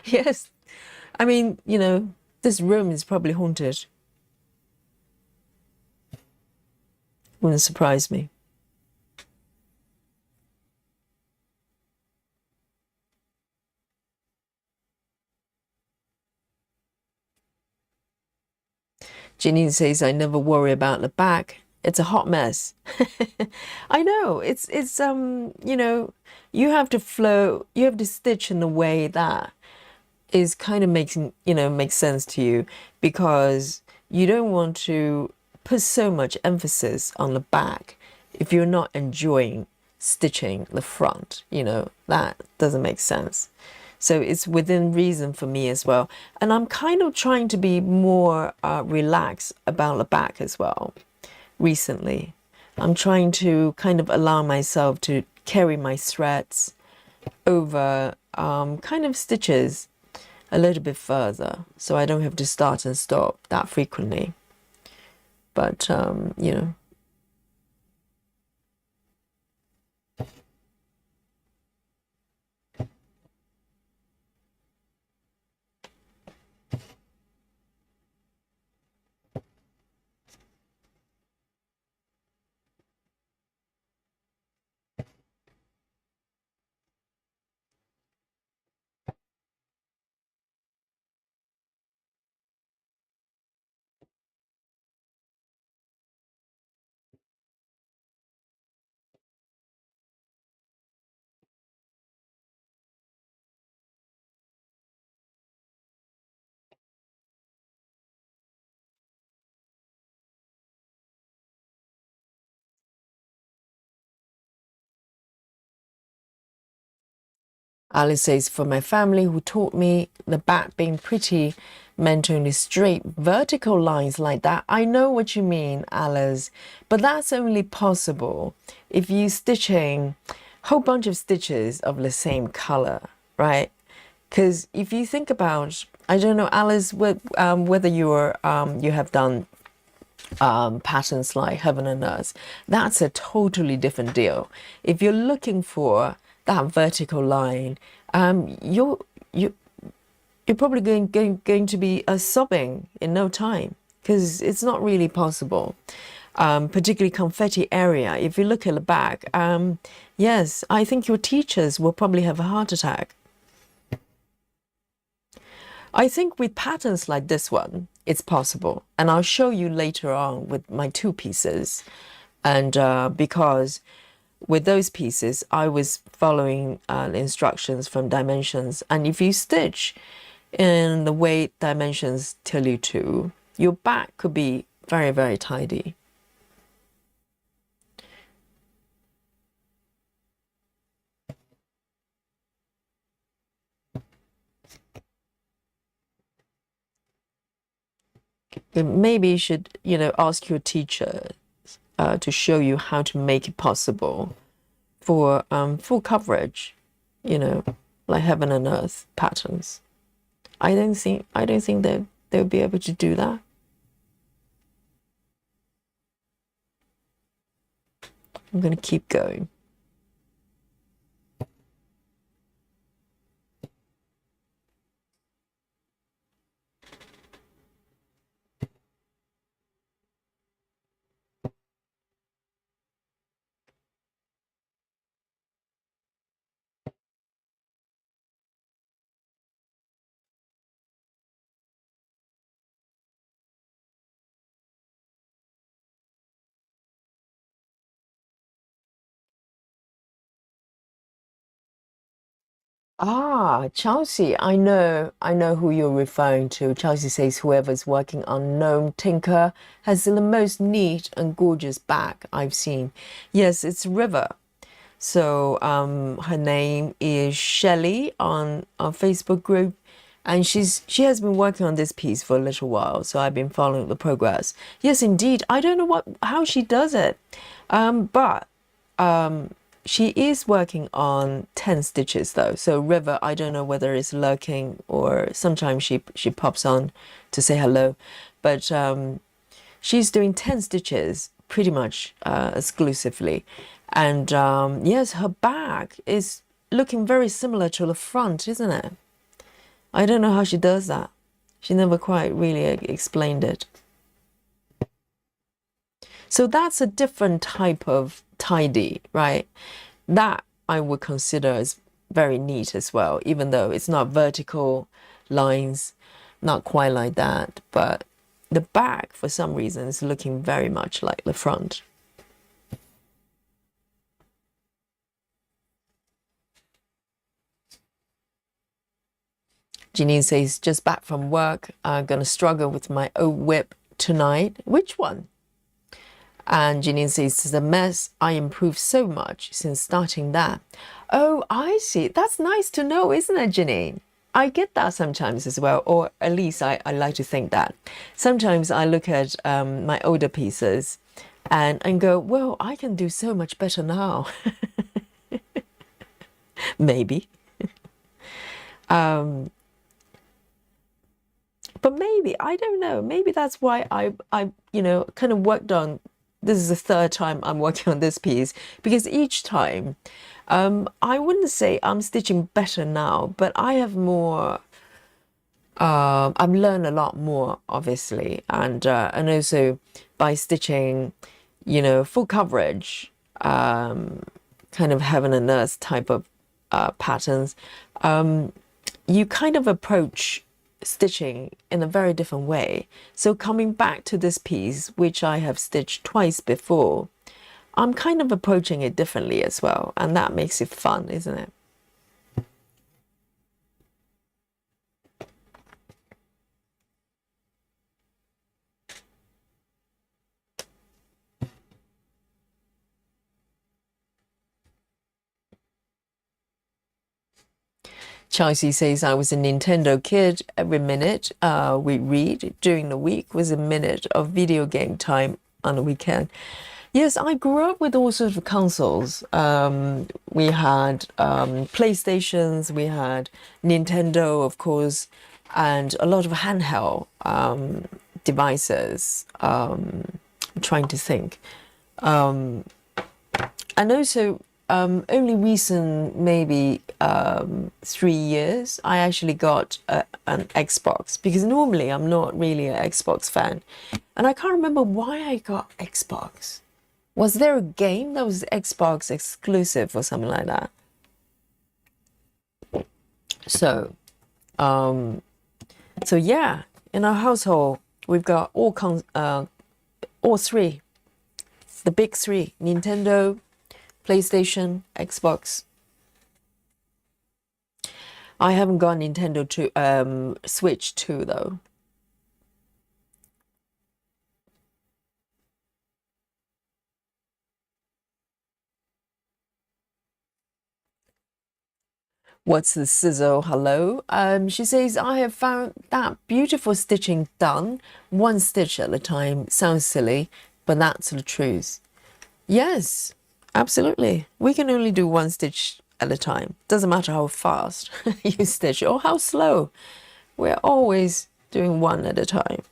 Yes. I mean, you know, This room is probably haunted. Wouldn't surprise me. Janine says, I never worry about the back. It's a hot mess. I know. It's you know, you have to flow, you have to stitch in a way that is kind of making, you know, makes sense to you, because you don't want to put so much emphasis on the back if you're not enjoying stitching the front, you know, that doesn't make sense. So it's within reason for me as well. And I'm kind of trying to be more relaxed about the back as well recently. I'm trying to kind of allow myself to carry my threads over kind of stitches a little bit further, so I don't have to start and stop that frequently. But, you know. Alice says, for my family who taught me the back being pretty meant only straight vertical lines like that. I know what you mean, Alice, but that's only possible if you're stitching a whole bunch of stitches of the same color, right? Because if you think about, I don't know, Alice, whether you have done patterns like Heaven and Earth, that's a totally different deal. If you're looking for that vertical line, you're probably going to be sobbing in no time, because it's not really possible. Particularly confetti area. If you look at the back, yes, I think your teachers will probably have a heart attack. I think with patterns like this one, it's possible, and I'll show you later on with my two pieces, and because with those pieces, I was following the instructions from dimensions. And if you stitch in the way dimensions tell you to, your back could be very, very tidy. Maybe you should, you know, ask your teacher to show you how to make it possible for full coverage, you know, like Heaven and Earth patterns. I don't think they'll be able to do that. I'm going to keep going. Ah, Chelsea, I know who you're referring to. Chelsea says whoever's working on Gnome Tinker has the most neat and gorgeous back I've seen. Yes, it's River. So her name is Shelley on our Facebook group, and she has been working on this piece for a little while. So I've been following the progress. Yes, indeed. I don't know how she does it, but she is working on 10 stitches though. So River, I don't know whether it's lurking or sometimes she pops on to say hello, but she's doing 10 stitches pretty much exclusively. And yes, her back is looking very similar to the front, isn't it? I don't know how she does that. She never quite really explained it. So that's a different type of tidy, right? That I would consider as very neat as well, even though it's not vertical lines, not quite like that. But the back, for some reason, is looking very much like the front. Janine says, just back from work, I'm going to struggle with my old whip tonight. Which one? And Janine says, it's a mess. I improved so much since starting that. Oh, I see. That's nice to know, isn't it, Janine? I get that sometimes as well, or at least I like to think that. Sometimes I look at my older pieces and go, well, I can do so much better now. Maybe. But maybe, I don't know, maybe that's why I kind of worked on, this is the third time I'm working on this piece, because each time, I wouldn't say I'm stitching better now, but I have more, I've learned a lot more, obviously, and also by stitching, full coverage, kind of heaven and earth type of patterns, you kind of approach stitching in a very different way. So coming back to this piece, which I have stitched twice before, I'm kind of approaching it differently as well, and that makes it fun, isn't it? Chelsea says, I was a Nintendo kid. Every minute we read during the week was a minute of video game time on the weekend. Yes, I grew up with all sorts of consoles. We had PlayStations, we had Nintendo, of course, and a lot of handheld devices. I'm trying to think. And also, only recent, maybe 3 years, I actually got an Xbox, because normally I'm not really an Xbox fan. And I can't remember why I got Xbox. Was there a game that was Xbox exclusive or something like that? So, so yeah, in our household, we've got all three, the big three: Nintendo, PlayStation, Xbox. I haven't got Nintendo Switch 2 though. What's the sizzle? Hello. She says, I have found that beautiful stitching done one stitch at a time. Sounds silly, but that's the truth. Yes, absolutely. We can only do one stitch at a time. Doesn't matter how fast you stitch or how slow. We're always doing one at a time.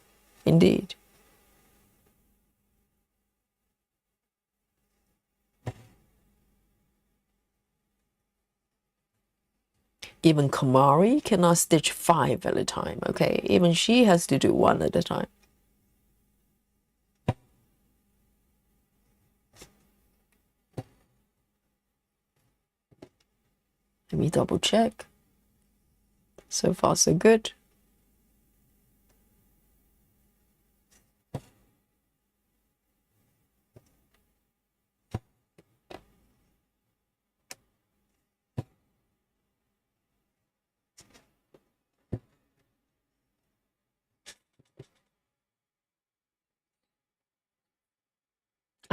Indeed. Even Kamari cannot stitch 5 at a time, okay? Even she has to do one at a time. Let me double check. So far, so good.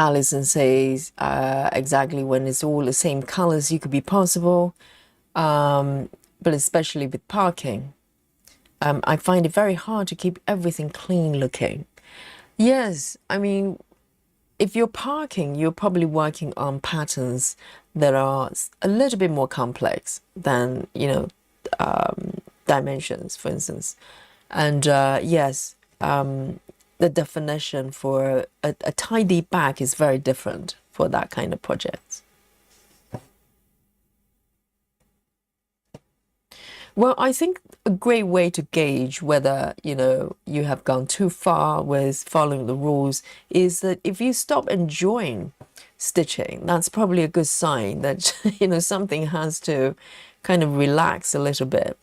Alison says, exactly when it's all the same colors, you could be possible, but especially with parking. I find it very hard to keep everything clean looking. Yes, I mean, if you're parking, you're probably working on patterns that are a little bit more complex than, dimensions, for instance. And yes, the definition for a tidy back is very different for that kind of project. Well, I think a great way to gauge whether, you have gone too far with following the rules is that if you stop enjoying stitching, that's probably a good sign that, something has to kind of relax a little bit.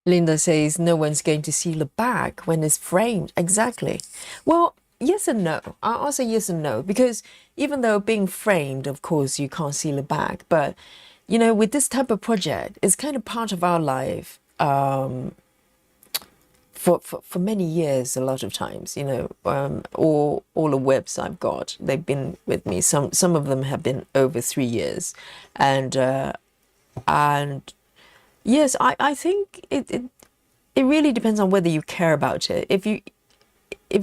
Linda says no one's going to see the back when it's framed. Exactly. Well, yes and no. I'll say yes and no, because even though being framed, of course, you can't see the back, but with this type of project, it's kind of part of our life. For many years, a lot of times, all the webs I've got, they've been with me. Some of them have been over 3 years, and yes, I think it really depends on whether you care about it. If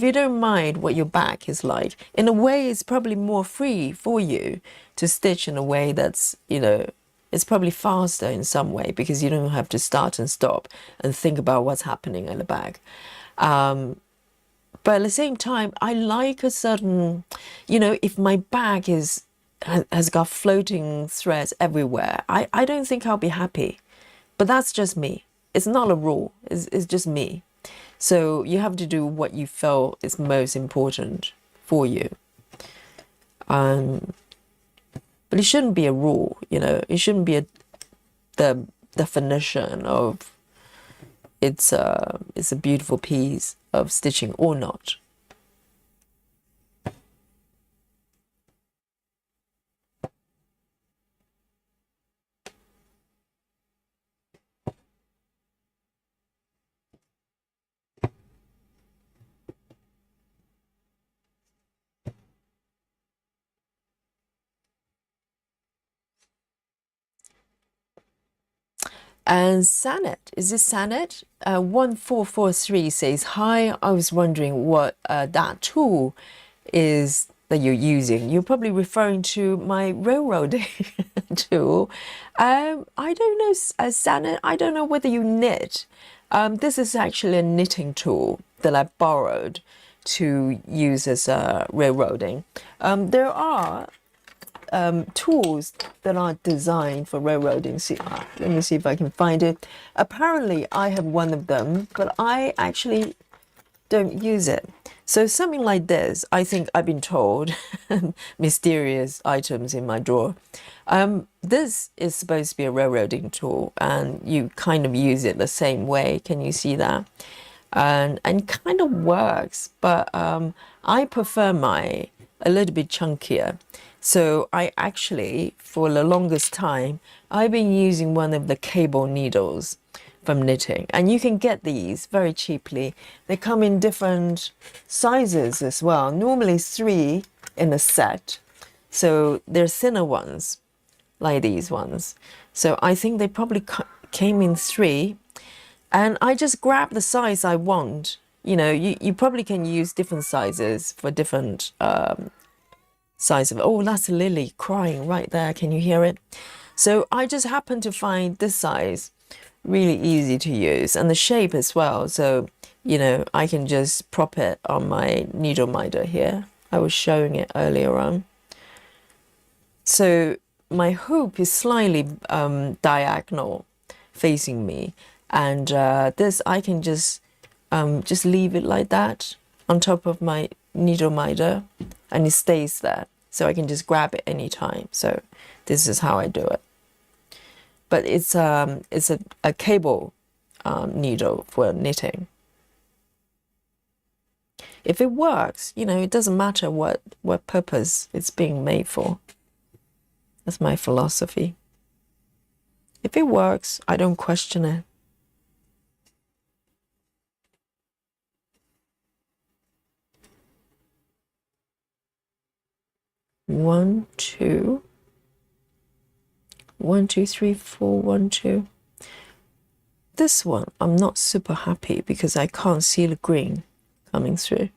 you don't mind what your back is like, in a way, it's probably more free for you to stitch in a way that's, it's probably faster in some way because you don't have to start and stop and think about what's happening in the back. But at the same time, I like a certain, if my back has got floating threads everywhere, I don't think I'll be happy. But that's just me. It's not a rule. It's just me. So you have to do what you feel is most important for you. But it shouldn't be a rule, It shouldn't be the definition of it's a beautiful piece of stitching or not. And Sanet, is this Sanet? 1443 says, hi, I was wondering what that tool is that you're using. You're probably referring to my railroading tool. I don't know, Sanet, I don't know whether you knit. This is actually a knitting tool that I borrowed to use as railroading. There are tools that are designed for railroading. Let me see if I can find it. Apparently, I have one of them, but I actually don't use it. So something like this, I think I've been told, mysterious items in my drawer. This is supposed to be a railroading tool, and you kind of use it the same way. Can you see that? And kind of works, but I prefer mine a little bit chunkier. So I actually, for the longest time, I've been using one of the cable needles from knitting. And you can get these very cheaply. They come in different sizes as well. Normally 3 in a set. So they're thinner ones, like these ones. So I think they probably came in 3. And I just grab the size I want. You probably can use different sizes for different size of it. Oh, that's Lily crying right there. Can you hear it? So I just happen to find this size really easy to use, and the shape as well. So, I can just prop it on my needle minder here. I was showing it earlier on. So my hoop is slightly diagonal facing me, and this I can just leave it like that on top of my needle minder, and it stays there, so I can just grab it anytime. So this is how I do it. But it's a cable needle for knitting. If it works, it doesn't matter what purpose it's being made for. That's my philosophy. If it works, I don't question it. One, two. 1, 2, 3, 4, 1, 2. this one, I'm not super happy because I can't see the green coming through.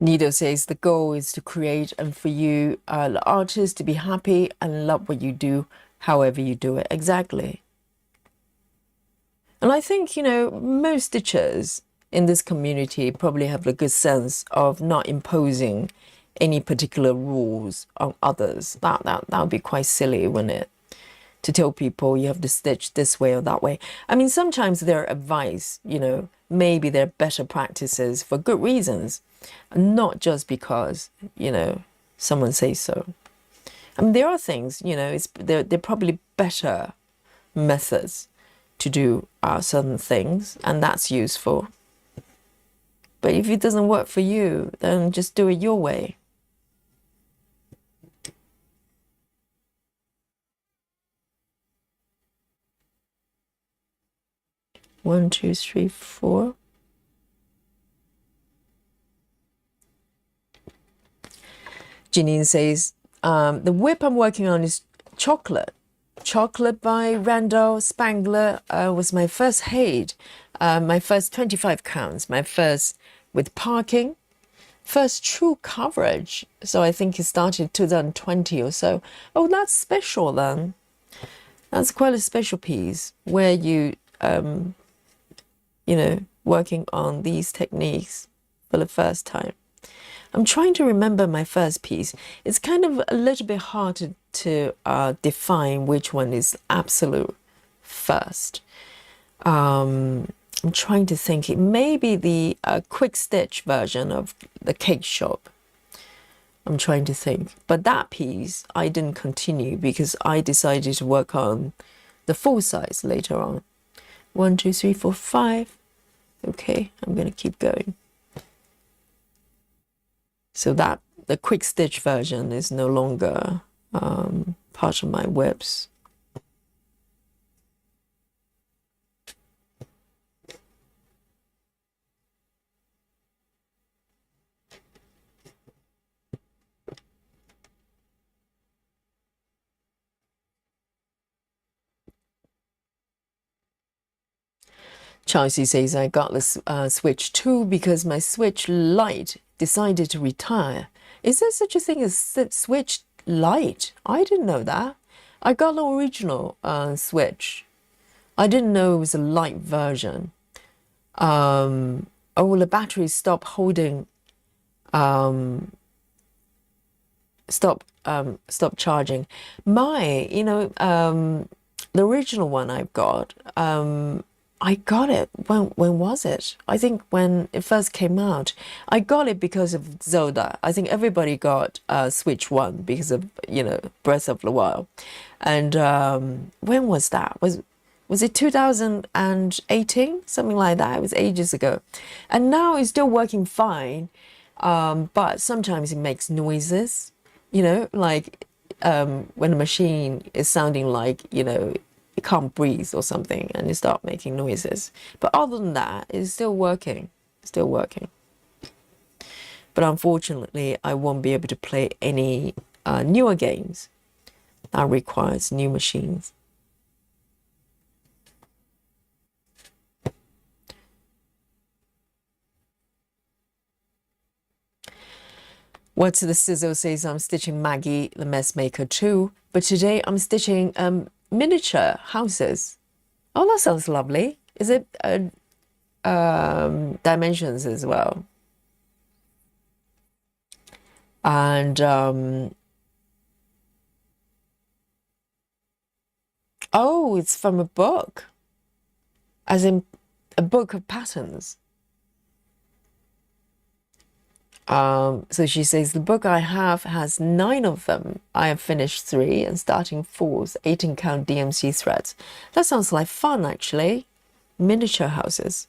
Nido says the goal is to create and for you, the artist, to be happy and love what you do, however you do it. Exactly. And I think, you know, most stitchers in this community probably have a good sense of not imposing any particular rules on others. That would be quite silly, wouldn't it? To tell people you have to stitch this way or that way. I mean, sometimes their advice, you know, maybe they're better practices for good reasons, not just because, you know, someone says so. I mean, there are things, you know, they're probably better methods to do certain things, and that's useful. But if it doesn't work for you, then just do it your way. One, two, three, four. Janine says, the whip I'm working on is Chocolate. Chocolate by Randall Spangler was my first Haid, my first 25 counts, my first with parking, first true coverage. So I think it started 2020 or so. Oh, that's special then. That's quite a special piece where you, you know, working on these techniques for the first time. I'm trying to remember my first piece. It's kind of a little bit hard to define which one is absolute first. I'm trying to think. It may be the quick stitch version of the cake shop. I'm trying to think. But that piece I didn't continue because I decided to work on the full size later on. 1, 2, 3, 4, 5. Okay, I'm going to keep going. So that the quick stitch version is no longer part of my whips. Chelsea says, I got this Switch 2 because my Switch Lite decided to retire. Is there such a thing as Switch Lite? I didn't know that. I got the original Switch. I didn't know it was a light version. Oh, well, the battery stopped holding, stop charging. You know, the original one I've got, I got it, when was it? I think when it first came out. I got it because of Zelda. I think everybody got Switch 1 because of, you know, Breath of the Wild. And when was that? Was it 2018? Something like that. It was ages ago. And now it's still working fine, but sometimes it makes noises, you know, like when a machine is sounding like, you know, it can't breathe or something and you start making noises. But other than that, it's still working, still working. But unfortunately, I won't be able to play any newer games that requires new machines. What's the Sizzle says, I'm stitching Maggie, the Messmaker too, but today I'm stitching miniature houses. Oh, that sounds lovely. Is it dimensions as well? And oh, it's from a book, as in a book of patterns. So she says, the book I have has 9 of them. I have finished 3 and starting 4, 18 count DMC threads. That sounds like fun, actually. Miniature houses.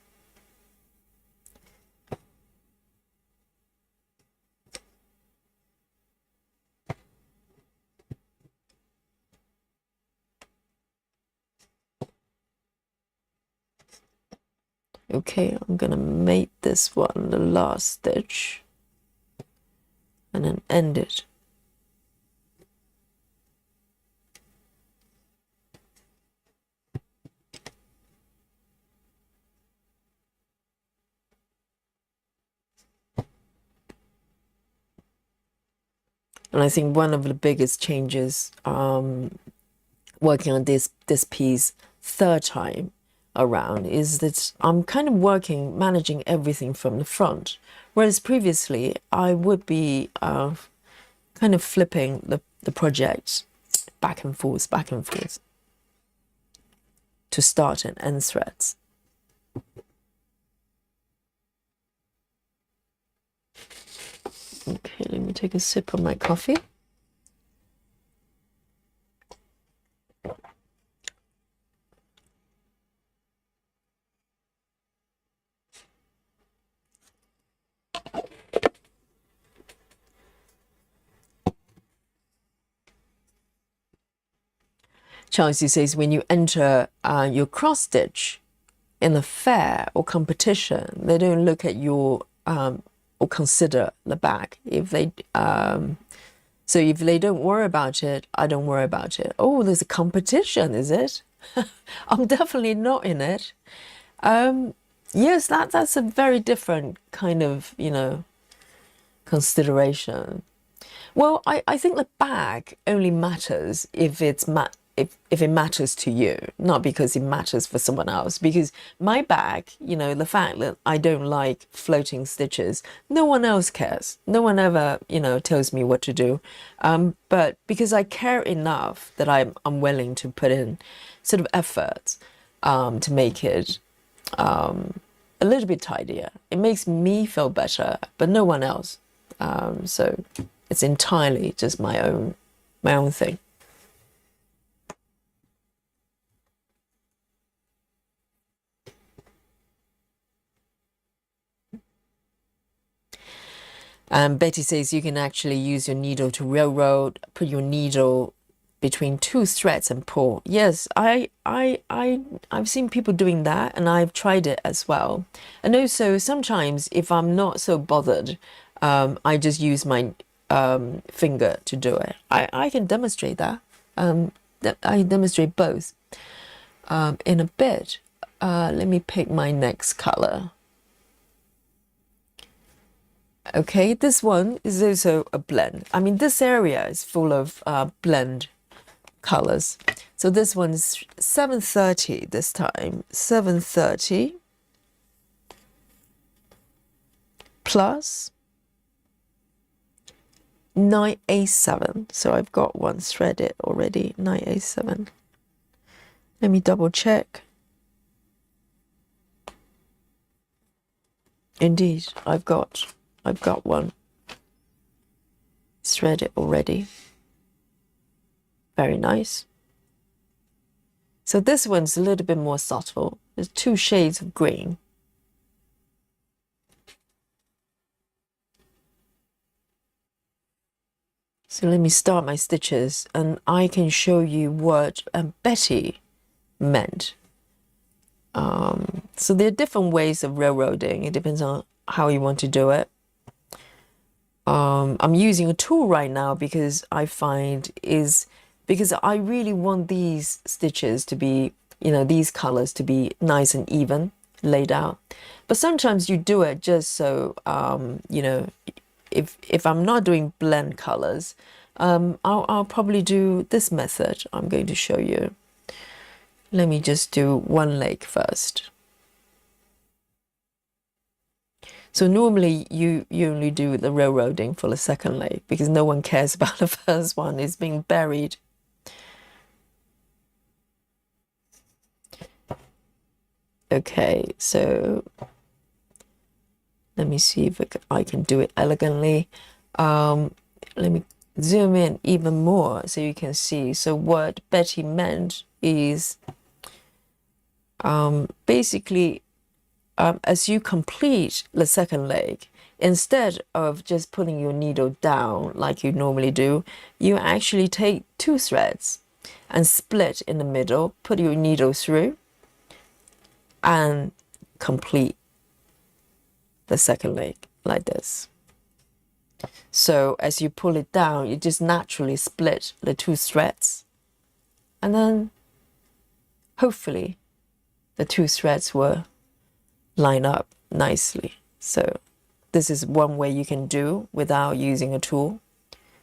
Okay, I'm gonna make this one the last stitch and then end it. And I think one of the biggest changes working on this piece 3rd time around is that I'm kind of managing everything from the front, whereas previously I would be kind of flipping the project back and forth to start and end threads. Okay, let me take a sip of my coffee. Chelsea says, when you enter your cross stitch in a fair or competition, they don't look at your or consider the back. If they so if they don't worry about it, I don't worry about it. Oh, there's a competition, is it? I'm definitely not in it. Yes, that's a very different kind of, you know, consideration. Well, I think the bag only matters if it's if it matters to you, not because it matters for someone else. Because my bag, you know, the fact that I don't like floating stitches, no one else cares. No one ever, you know, tells me what to do. But because I care enough that I'm willing to put in sort of effort to make it a little bit tidier. It makes me feel better, but no one else. So it's entirely just my own thing. Betty says you can actually use your needle to railroad, put your needle between 2 threads and pull. Yes, I've seen people doing that, and I've tried it as well. And also sometimes if I'm not so bothered, I just use my finger to do it. I can demonstrate that. I demonstrate both in a bit. Let me pick my next color. Okay, this one is also a blend. I mean, this area is full of blend colors. So this one's 730 this time. 730 plus 987. So I've got one threaded already, 987. Let me double check. Indeed, I've got one threaded already. Very nice. So this one's a little bit more subtle. There's 2 shades of green. So let me start my stitches and I can show you what Betty meant. So there are different ways of railroading. It depends on how you want to do it. I'm using a tool right now because I find because I really want these stitches to be, you know, these colors to be nice and even laid out. But sometimes you do it just so, you know, if I'm not doing blend colors, I'll probably do this method I'm going to show you. Let me just do one leg first. So normally you only do the railroading for the second leg because no one cares about the first one. It's being buried. Okay, so Let me see if I can do it elegantly. Let me zoom in even more so you can see. So what Betty meant is basically as you complete the second leg, instead of just putting your needle down like you normally do, you actually take 2 threads and split in the middle, put your needle through, and complete the second leg like this. So as you pull it down, you just naturally split the 2 threads, and then hopefully the 2 threads will line up nicely. So this is one way you can do without using a tool.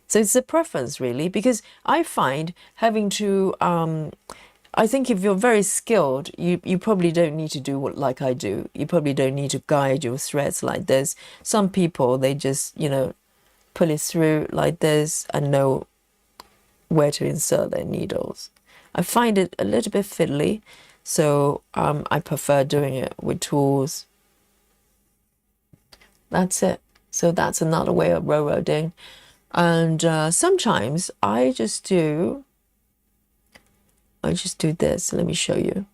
So it's a preference really, because I find having to I think if you're very skilled, you probably don't need to do what like I do. You probably don't need to guide your threads like this. Some people, they just, you know, pull it through like this and know where to insert their needles. I find it a little bit fiddly, so I prefer doing it with tools. That's it. So that's another way of railroading. And sometimes I just do this. Let me show you.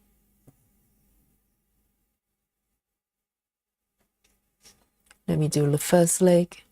Let me do the first leg.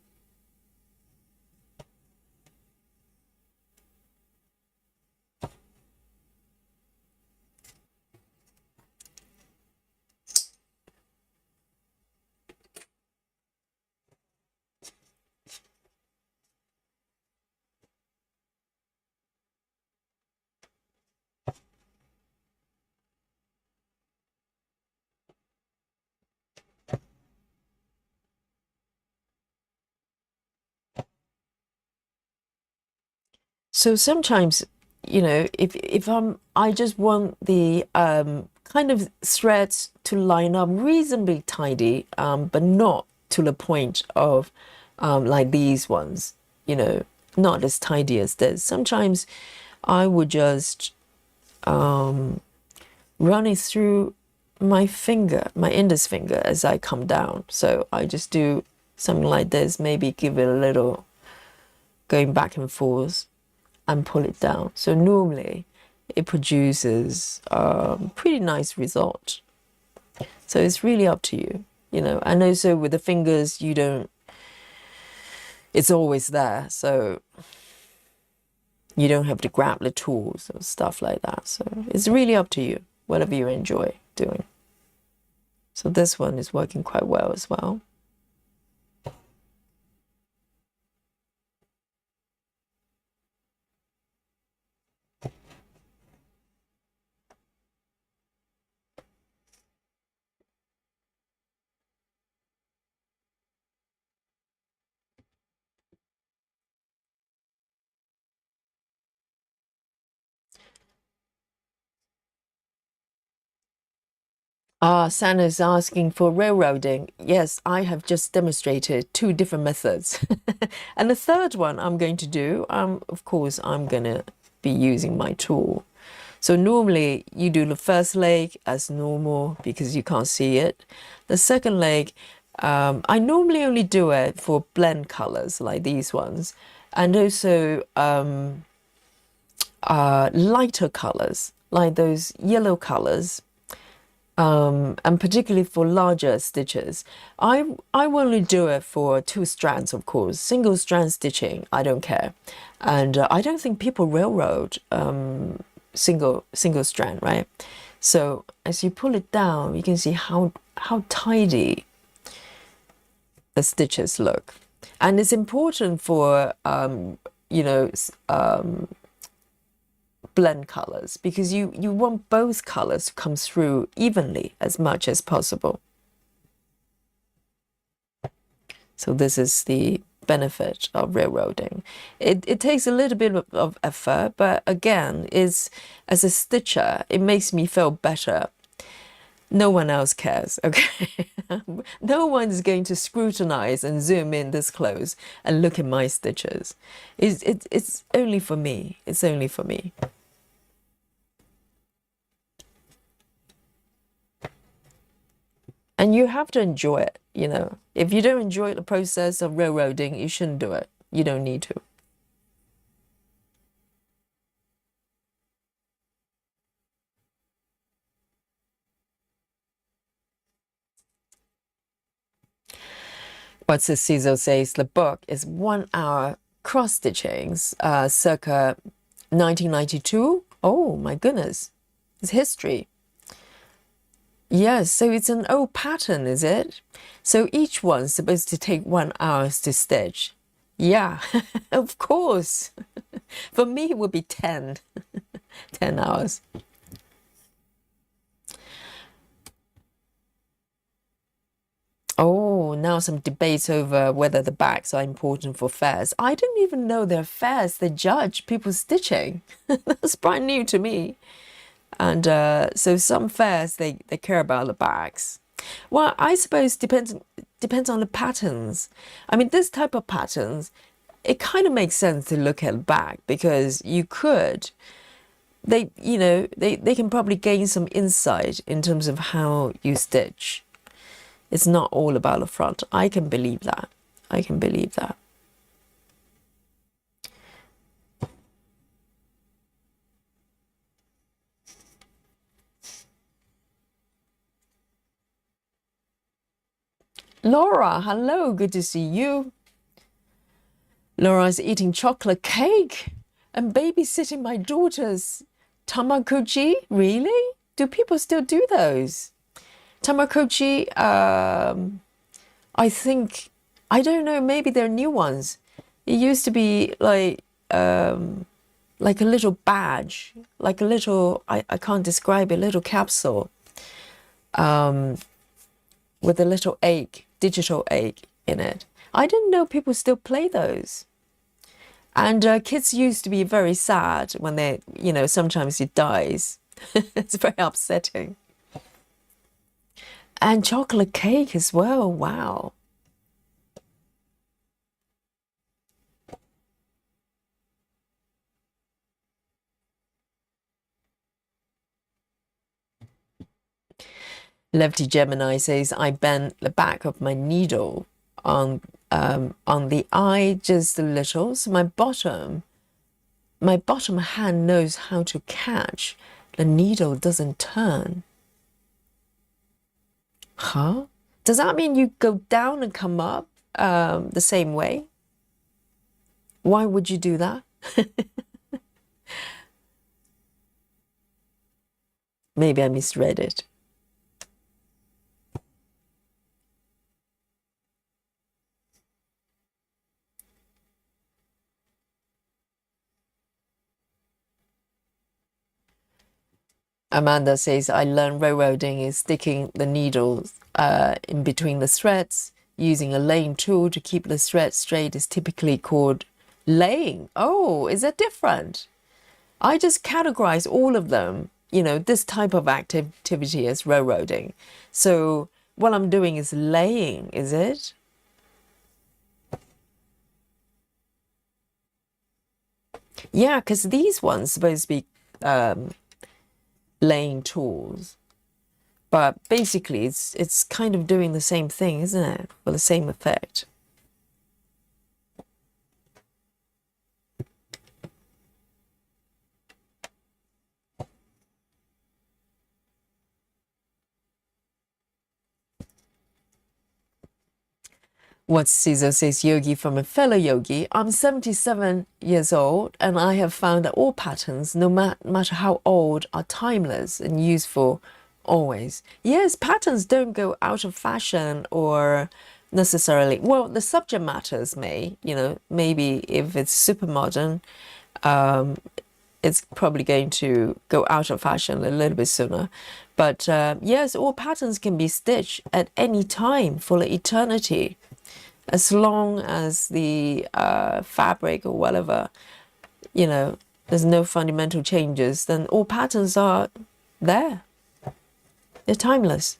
So sometimes, you know, if I just want the kind of threads to line up reasonably tidy, but not to the point of like these ones, you know, not as tidy as this. Sometimes I would just run it through my finger, my index finger, as I come down. So I just do something like this, maybe give it a little going back and forth and pull it down. So normally it produces a pretty nice result. So it's really up to you, you know. And also with the fingers, you don't, it's always there. So you don't have to grab the tools or stuff like that. So it's really up to you, whatever you enjoy doing. So this one is working quite well as well. Sana is asking for railroading. Yes, I have just demonstrated 2 different methods. And the third one I'm going to do, of course, I'm going to be using my tool. So normally you do the first leg as normal because you can't see it. The second leg, I normally only do it for blend colors like these ones, and also lighter colors like those yellow colors. And particularly for larger stitches, I will only do it for 2 strands, of course. Single strand stitching, I don't care, and I don't think people railroad single strand, right? So as you pull it down, you can see how tidy the stitches look, and it's important for you know, blend colors, because you want both colors to come through evenly as much as possible. So this is the benefit of railroading. It takes a little bit of effort, but again, as a stitcher, it makes me feel better. No one else cares, okay? No one's going to scrutinize and zoom in this close and look at my stitches. It's only for me. It's only for me. And you have to enjoy it. You know, if you don't enjoy the process of railroading, you shouldn't do it. You don't need to. What Cecil says, the book is 1 hour cross stitchings, circa 1992. Oh my goodness, it's history. Yes, so it's an old pattern, is it? So each one's supposed to take 1 hour to stitch. Yeah, of course. For me, it would be 10, 10 hours. Oh, now some debates over whether the backs are important for fairs. I didn't even know they're fairs. They judge people's stitching. That's brand new to me. And so some fairs, they care about the backs. Well, I suppose depends on the patterns. I mean, this type of patterns, it kind of makes sense to look at the back because you could, they can probably gain some insight in terms of how you stitch. It's not all about the front. I can believe that. I can believe that. Laura, hello, good to see you. Laura's eating chocolate cake and babysitting my daughter's Tamagotchi. Really? Do people still do those? Tamagotchi, I think, I don't know, maybe they're new ones. It used to be like a little badge, like a little, I can't describe it, a little capsule with a little egg, digital egg in it. I didn't know people still play those. And kids used to be very sad when they, sometimes it dies. It's very upsetting. And chocolate cake as well. Wow. Lefty Gemini says, I bent the back of my needle on the eye just a little, so my bottom hand knows how to catch. The needle doesn't turn. Huh? Does that mean you go down and come up the same way? Why would you do that? Maybe I misread it. Amanda says, I learned railroading is sticking the needles in between the threads. Using a laying tool to keep the thread straight is typically called laying. Oh, is that different? I just categorize all of them, this type of activity as railroading. So what I'm doing is laying, is it? Yeah, because these ones supposed to be laying tools, but basically it's kind of doing the same thing, isn't it, for the same effect. What Caesar says, yogi from a fellow yogi. I'm 77 years old and I have found that all patterns, no matter how old, are timeless and useful always. Yes, patterns don't go out of fashion or necessarily, well, the subject matters may, maybe if it's super modern, it's probably going to go out of fashion a little bit sooner. But yes, all patterns can be stitched at any time for eternity. As long as the fabric or whatever, there's no fundamental changes, then all patterns are there. They're timeless.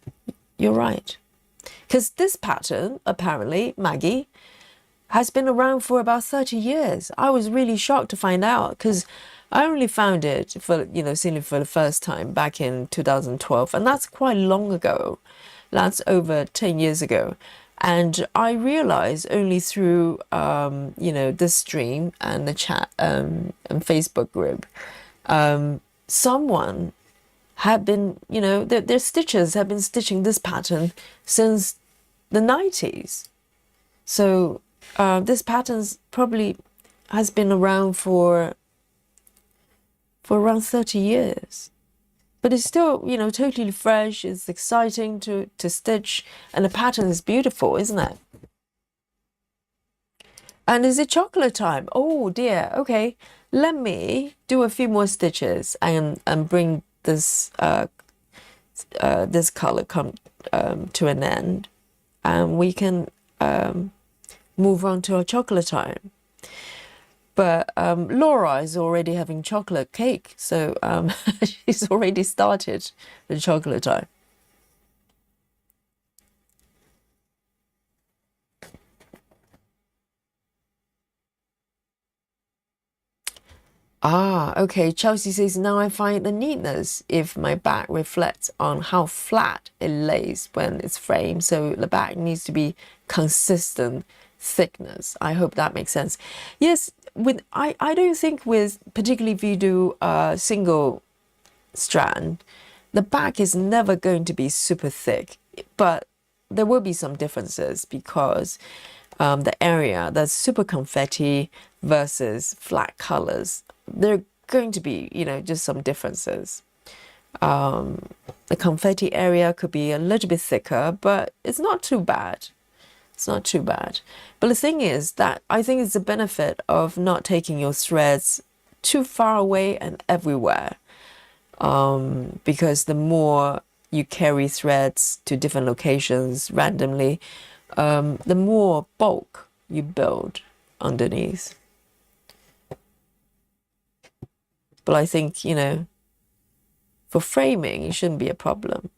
You're right. Because this pattern, apparently, Maggie, has been around for about 30 years. I was really shocked to find out because I only found it for, seeing it for the first time back in 2012. And that's quite long ago. That's over 10 years ago. And I realized only through, you know, this stream and the chat and Facebook group, someone had been, you know, their stitchers have been stitching this pattern since the 90s. So this pattern's probably has been around for around 30 years. But it's still, you know, totally fresh. It's exciting to stitch, and the pattern is beautiful, isn't it? And is it chocolate time? Oh dear. Okay, let me do a few more stitches and bring this this color come to an end, and we can move on to our chocolate time. But Laura is already having chocolate cake, so she's already started the chocolate time. Ah, okay. Chelsea says, now I find the neatness if my back reflects on how flat it lays when it's framed. So the back needs to be consistent thickness. I hope that makes sense. Yes, with I don't think with, particularly if you do a single strand, the back is never going to be super thick, but there will be some differences because the area that's super confetti versus flat colors, there are going to be, you know, just some differences. The confetti area could be a little bit thicker, but it's not too bad. It's not too bad. But the thing is that I think it's the benefit of not taking your threads too far away and everywhere. Because the more you carry threads to different locations randomly, the more bulk you build underneath. But I think, you know, for framing, it shouldn't be a problem.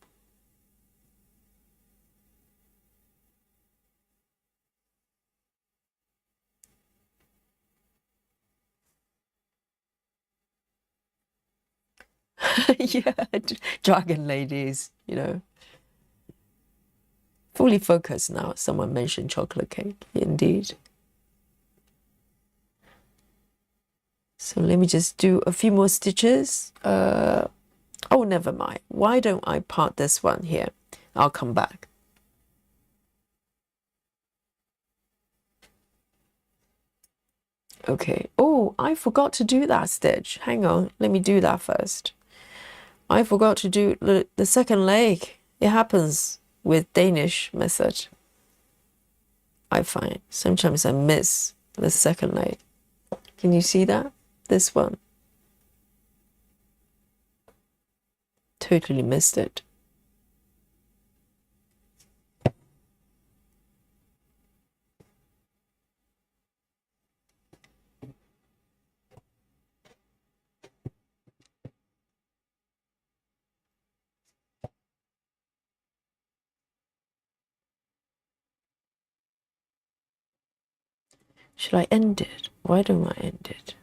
Yeah, dragon ladies, you know. Fully focused now. Someone mentioned chocolate cake, indeed. So let me just do a few more stitches. Oh, never mind. Why don't I part this one here? I'll come back. Okay. Oh, I forgot to do that stitch. Hang on. Let me do that first. I forgot to do the second leg. It happens with Danish method. I find sometimes I miss the second leg. Can you see that? This one. Totally missed it. Should I end it? Why don't I end it?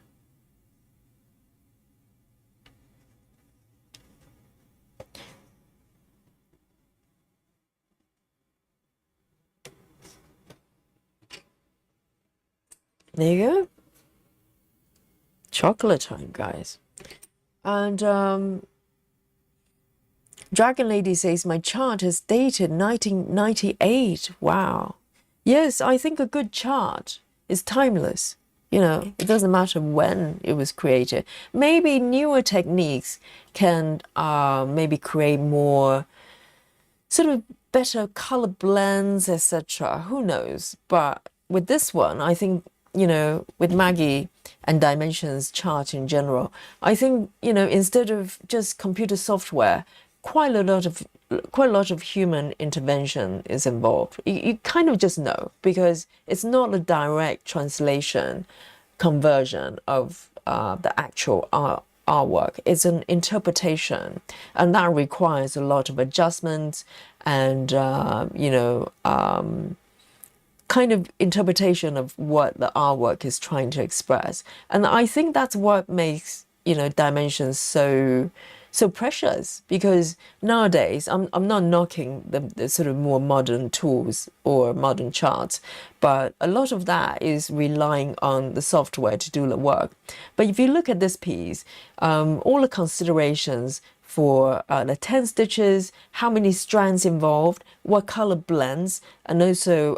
There you go. Chocolate time, guys. And Dragon Lady says, my chart is dated 1998. Wow. Yes, I think a good chart is timeless. You know, it doesn't matter when it was created. Maybe newer techniques can maybe create more sort of better color blends, etc. Who knows? But with this one, I think, you know, with Maggie and Dimensions chart in general, I think, you know, instead of just computer software, quite a lot of human intervention is involved. You kind of just know, because it's not a direct translation conversion of the actual artwork. It's an interpretation, and that requires a lot of adjustments and you know, kind of interpretation of what the artwork is trying to express. And I think that's what makes, you know, Dimensions so so precious, because nowadays I'm not knocking the sort of more modern tools or modern charts, but a lot of that is relying on the software to do the work. But if you look at this piece, all the considerations for the 10 stitches, how many strands involved, what color blends, and also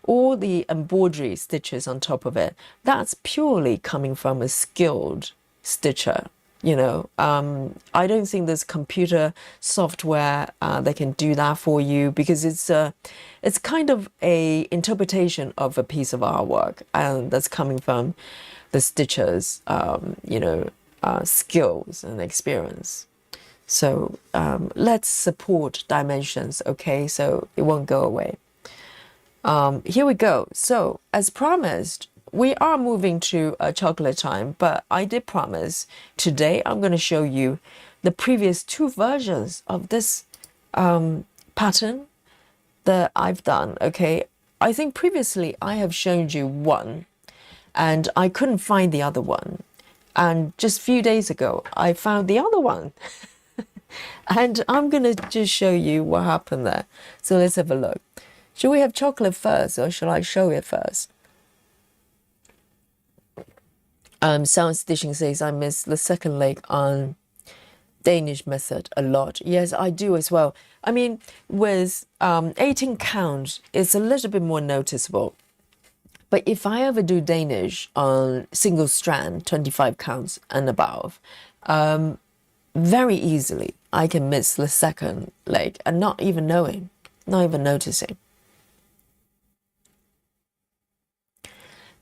all the embroidery stitches on top of it, that's purely coming from a skilled stitcher. You know, I don't think there's computer software that can do that for you, because it's kind of a interpretation of a piece of artwork, and that's coming from the stitcher's, you know, skills and experience. So let's support dimensions, okay? So it won't go away. Here we go. So as promised, we are moving to chocolate time, but I did promise today I'm going to show you the previous 2 versions of this pattern that I've done, okay? I think previously I have shown you one and I couldn't find the other one. And just a few days ago, I found the other one. And I'm going to just show you what happened there. So let's have a look. Should we have chocolate first, or shall I show it first? Sound Stitching says, I miss the second leg on Danish method a lot. Yes, I do as well. I mean, with 18 count, it's a little bit more noticeable. But if I ever do Danish on single strand, 25 counts and above, very easily I can miss the second leg and not even knowing, not even noticing.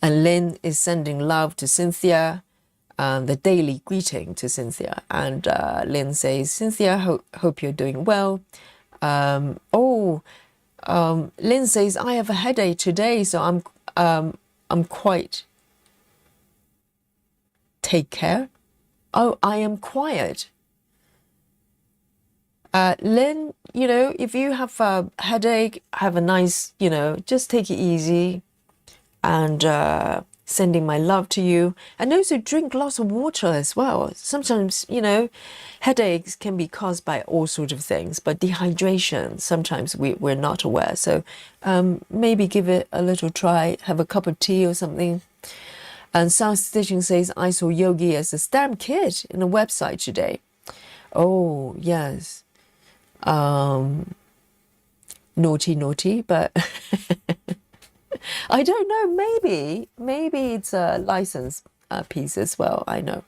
And Lynn is sending love to Cynthia, the daily greeting to Cynthia. And Lynn says, Cynthia, hope you're doing well. Lynn says, I have a headache today, so I'm quite... Take care. Oh, I am quiet. Lynn, you know, if you have a headache, have a nice, you know, just take it easy. And sending my love to you. And also drink lots of water as well. Sometimes, you know, headaches can be caused by all sorts of things, but dehydration, sometimes we're not aware. So maybe give it a little try, have a cup of tea or something. And Sound Stitching says, I saw Yogi as a stamp kit in a website today. Oh, yes. Naughty, but... I don't know, maybe it's a license piece as well, I know.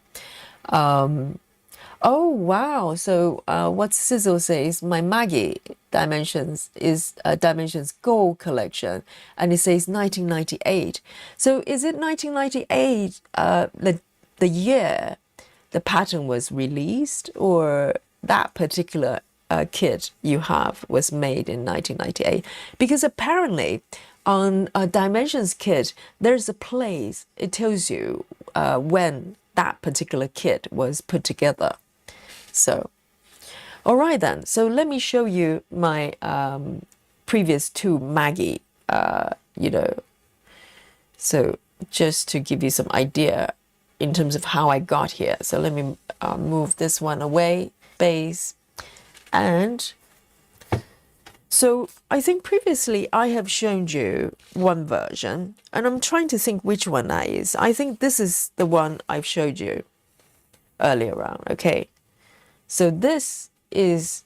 Oh, wow. So what Sizzle says, my Maggie Dimensions is Dimensions Gold collection, and it says 1998. So is it 1998 the year the pattern was released, or that particular kit you have was made in 1998? Because apparently on a Dimensions kit, there's a place, it tells you when that particular kit was put together. So, all right then. So let me show you my previous 2 Maggie, you know. So just to give you some idea in terms of how I got here. So let me move this one away, base, and... So I think previously I have shown you one version, and I'm trying to think which one that is. I think this is the one I've showed you earlier on, okay? So this is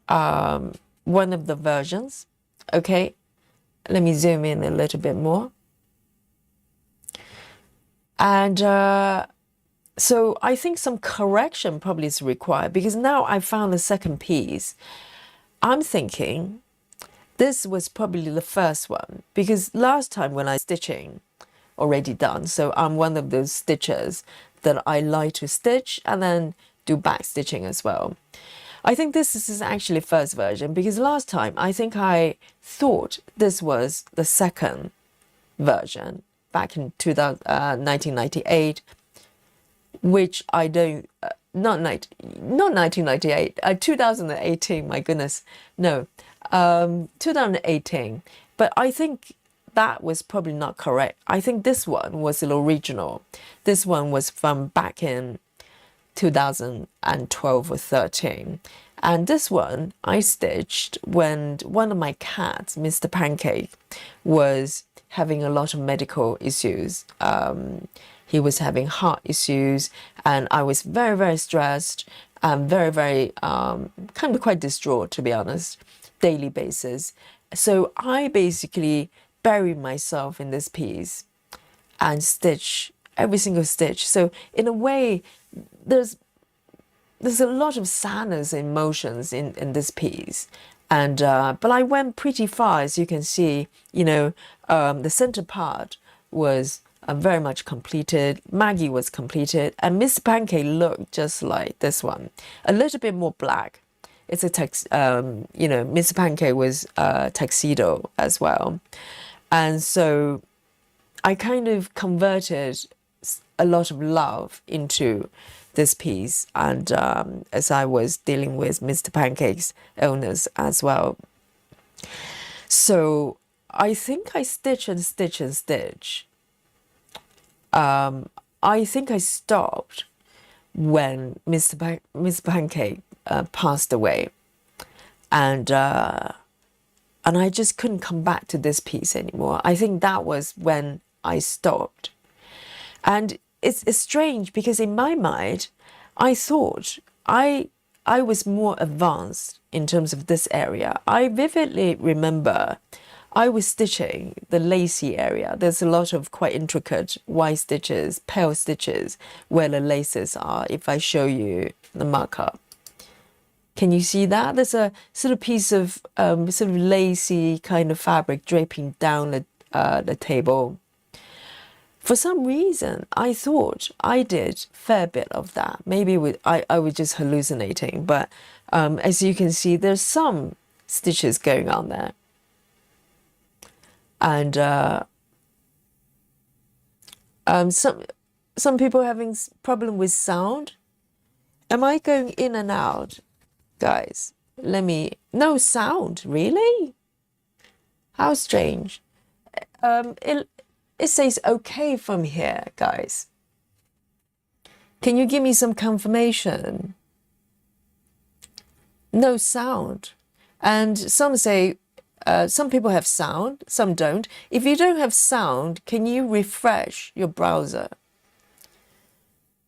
one of the versions, okay? Let me zoom in a little bit more. And so I think some correction probably is required, because now I found the second piece. I'm thinking this was probably the first one, because last time when I stitching already done, so I'm one of those stitchers that I like to stitch and then do back stitching as well. I think this is actually first version, because last time I think I thought this was the second version back in 1998, which I don't... Not 1998, 2018, my goodness, no, 2018. But I think that was probably not correct. I think this one was the original. This one was from back in 2012 or 13. And this one I stitched when one of my cats, Mr. Pancake, was having a lot of medical issues. He was having heart issues, and I was very, very stressed and very, kind of quite distraught, to be honest, daily basis. So I basically buried myself in this piece and stitch every single stitch. So in a way, there's a lot of sadness emotions in this piece. And but I went pretty far, as you can see. The center part was very much completed. Maggie was completed, and Miss Pancake looked just like this one, a little bit more black. It's a Miss Pancake was tuxedo as well, and so I kind of converted a lot of love into this piece, and as I was dealing with Mr. Pancake's illness as well. So I think I stitch and stitch and stitch. I think I stopped when Mr. Pancake passed away, and I just couldn't come back to this piece anymore. I think that was when I stopped. And it's strange because in my mind, I thought I was more advanced in terms of this area. I vividly remember I was stitching the lacy area. There's a lot of quite intricate white stitches, pale stitches, where the laces are, if I show you the markup. Can you see that? There's a sort of piece of sort of lacy kind of fabric draping down the table. For some reason, I thought I did a fair bit of that. Maybe I was just hallucinating, but as you can see, there's some stitches going on there. And some people having problem with sound. Am I going in and out? Guys, no sound, really? How strange. It says okay from here, guys. Can you give me some confirmation? No sound. And some say, some people have sound, some don't. If you don't have sound, can you refresh your browser?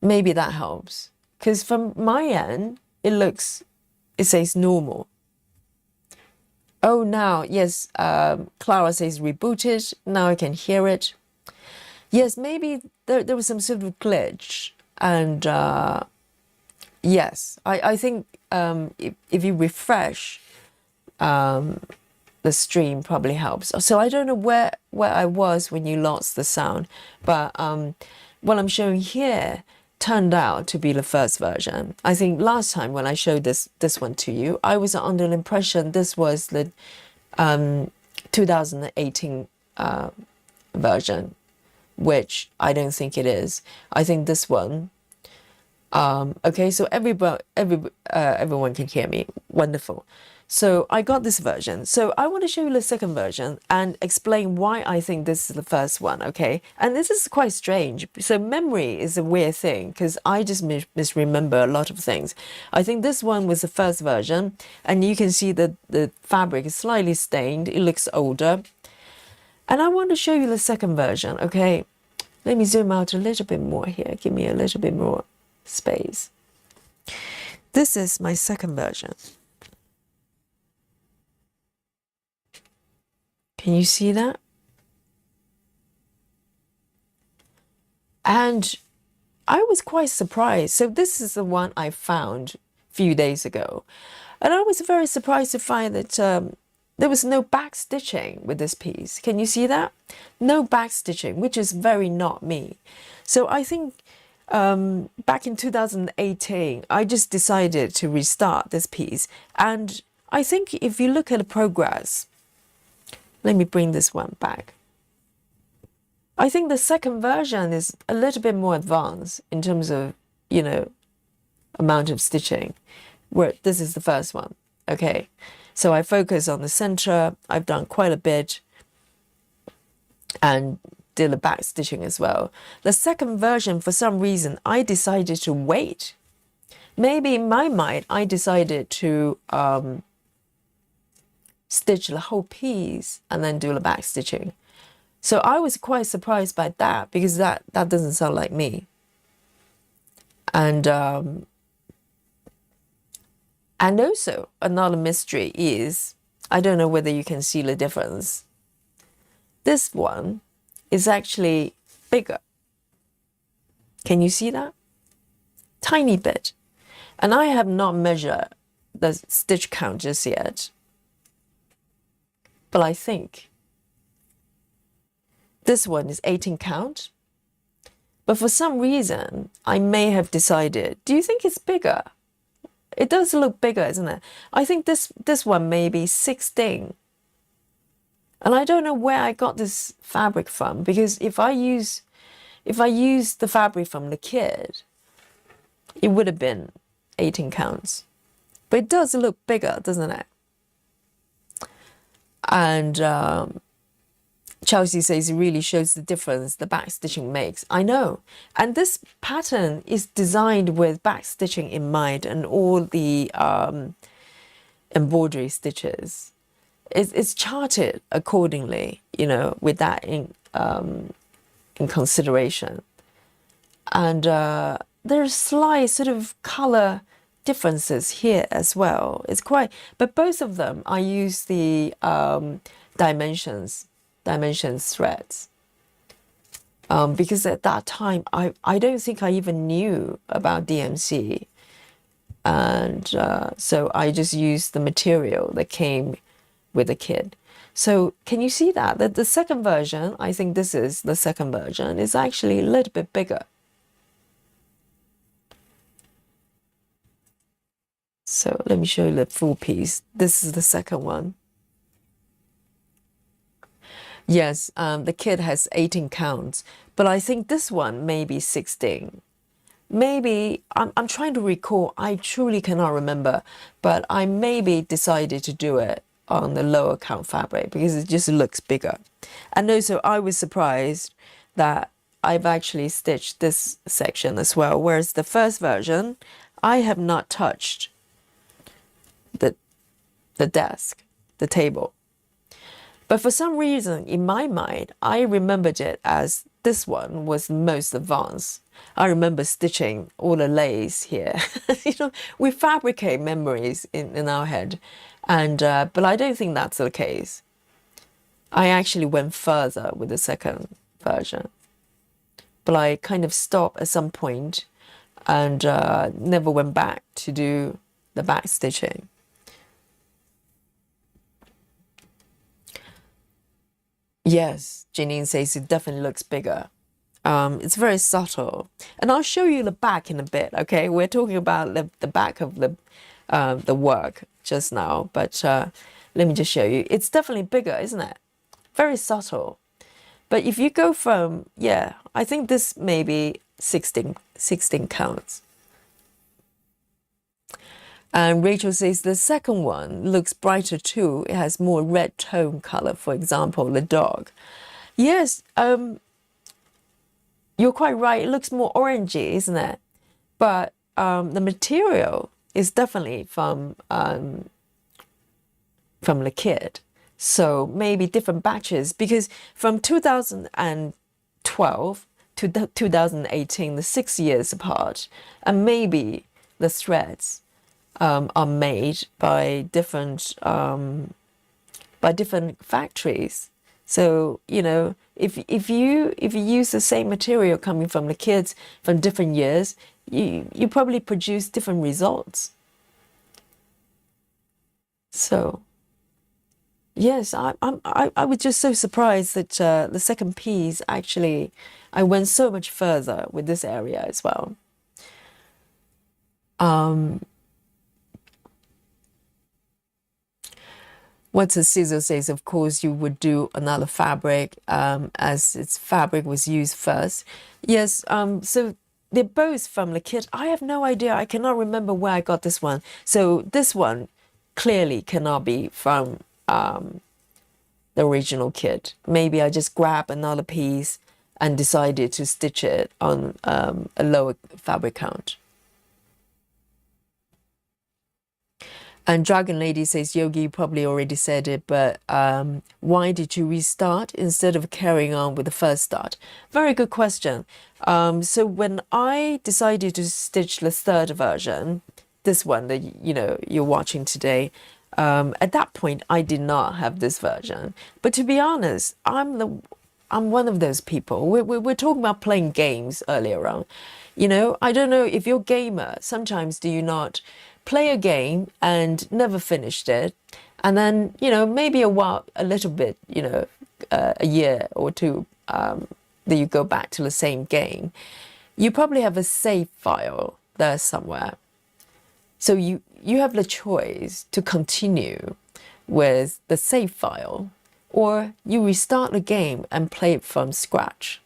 Maybe that helps. Because from my end, it says normal. Oh, now, yes, Clara says rebooted. Now I can hear it. Yes, maybe there was some sort of glitch. And yes, I think if you refresh, the stream probably helps. So I don't know where I was when you lost the sound, but what I'm showing here turned out to be the first version. I think last time when I showed this one to you, I was under the impression this was the 2018 version, which I don't think it is. I think this one. Okay, so everyone can hear me. Wonderful. So I got this version. So I want to show you the second version and explain why I think this is the first one, okay? And this is quite strange. So memory is a weird thing because I just misremember a lot of things. I think this one was the first version, and you can see that the fabric is slightly stained. It looks older. And I want to show you the second version, okay? Let me zoom out a little bit more here. Give me a little bit more space. This is my second version. Can you see that? And I was quite surprised. So this is the one I found a few days ago. And I was very surprised to find that there was no back stitching with this piece. Can you see that? No back stitching, which is very not me. So I think back in 2018, I just decided to restart this piece. And I think if you look at the progress, let me bring this one back. I think the second version is a little bit more advanced in terms of, amount of stitching, where this is the first one. Okay, so I focus on the center. I've done quite a bit and did the back stitching as well. The second version, for some reason, I decided to wait maybe in my mind, I decided to stitch the whole piece and then do the back stitching. So I was quite surprised by that, because that doesn't sound like me. And also another mystery is, I don't know whether you can see the difference. This one is actually bigger. Can you see that? Tiny bit. And I have not measured the stitch count just yet. But I think this one is 18 count. But for some reason, I may have decided, do you think it's bigger? It does look bigger, isn't it? I think this one may be 16. And I don't know where I got this fabric from, because if I use the fabric from the kit, it would have been 18 counts. But it does look bigger, doesn't it? And Chelsea says it really shows the difference the back stitching makes. I know. And this pattern is designed with back stitching in mind, and all the embroidery stitches. It's charted accordingly, you know, with that in consideration. And there's slight sort of color differences here as well. It's quite, but both of them I use the dimensions threads, because at that time I don't think I even knew about DMC, and so I just used the material that came with the kit. So can you see that the second version, I think this is the second version, is actually a little bit bigger. So let me show you the full piece. This is the second one. Yes, the kit has 18 counts, but I think this one may be 16. Maybe, I'm trying to recall, I truly cannot remember, but I maybe decided to do it on the lower count fabric because it just looks bigger. And also I was surprised that I've actually stitched this section as well, whereas the first version, I have not touched the desk, the table. But for some reason, in my mind, I remembered it as this one was most advanced. I remember stitching all the lace here. You know, we fabricate memories in our head. And but I don't think that's the case. I actually went further with the second version. But I kind of stopped at some point and never went back to do the back stitching. Yes, Janine says it definitely looks bigger. It's very subtle. And I'll show you the back in a bit, okay? We're talking about the back of the work just now, but let me just show you. It's definitely bigger, isn't it? Very subtle. But if you go from, yeah, I think this may be 16 counts. And Rachel says the second one looks brighter too. It has more red tone color, for example, the dog. Yes, you're quite right. It looks more orangey, isn't it? But the material is definitely from the kit. So maybe different batches, because from 2012 to 2018, the 6 years apart, and maybe the threads are made by different factories. So you know, if you use the same material coming from the kits from different years, you probably produce different results. So yes, I was just so surprised that the second piece actually I went so much further with this area as well. What's a scissor says, of course, you would do another fabric as its fabric was used first. Yes, so they're both from the kit. I have no idea. I cannot remember where I got this one. So this one clearly cannot be from the original kit. Maybe I just grabbed another piece and decided to stitch it on a lower fabric count. And Dragon Lady says, Yogi, you probably already said it, but why did you restart instead of carrying on with the first start? Very good question. So when I decided to stitch the third version, this one that you're watching today, at that point I did not have this version. But to be honest, I'm one of those people. We're talking about playing games earlier on. I don't know if you're a gamer. Sometimes do you not play a game and never finished it, and then maybe a little bit, a year or two, that you go back to the same game. You probably have a save file there somewhere. So you have the choice to continue with the save file, or you restart the game and play it from scratch.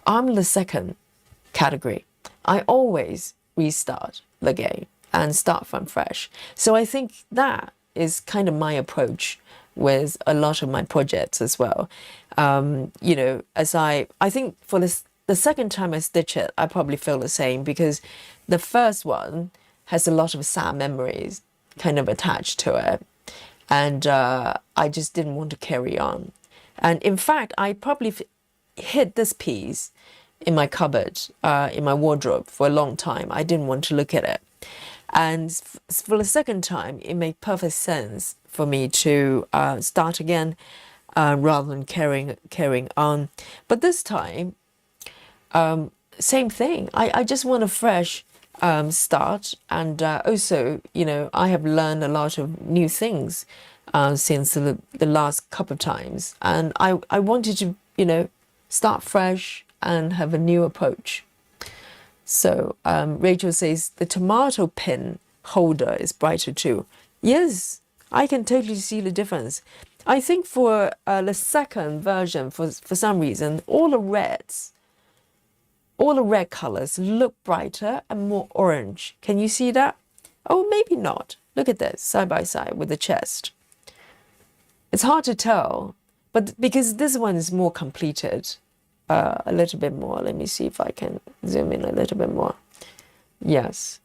I'm the second category. I always restart the game and start from fresh. So I think that is kind of my approach with a lot of my projects as well. As I think for the second time I stitch it, I probably feel the same, because the first one has a lot of sad memories kind of attached to it. And I just didn't want to carry on. And in fact, I probably hid this piece in my cupboard, in my wardrobe for a long time. I didn't want to look at it. And for the second time, it made perfect sense for me to start again rather than carrying on. But this time, same thing. I just want a fresh start. And also, I have learned a lot of new things since the last couple of times. And I wanted to, start fresh and have a new approach. So Rachel says, the tomato pin holder is brighter too. Yes, I can totally see the difference. I think for the second version, for some reason, all the red colors look brighter and more orange. Can you see that? Oh, maybe not. Look at this, side by side with the chest. It's hard to tell, but because this one is more completed, a little bit more. Let me see if I can zoom in a little bit more. Yes.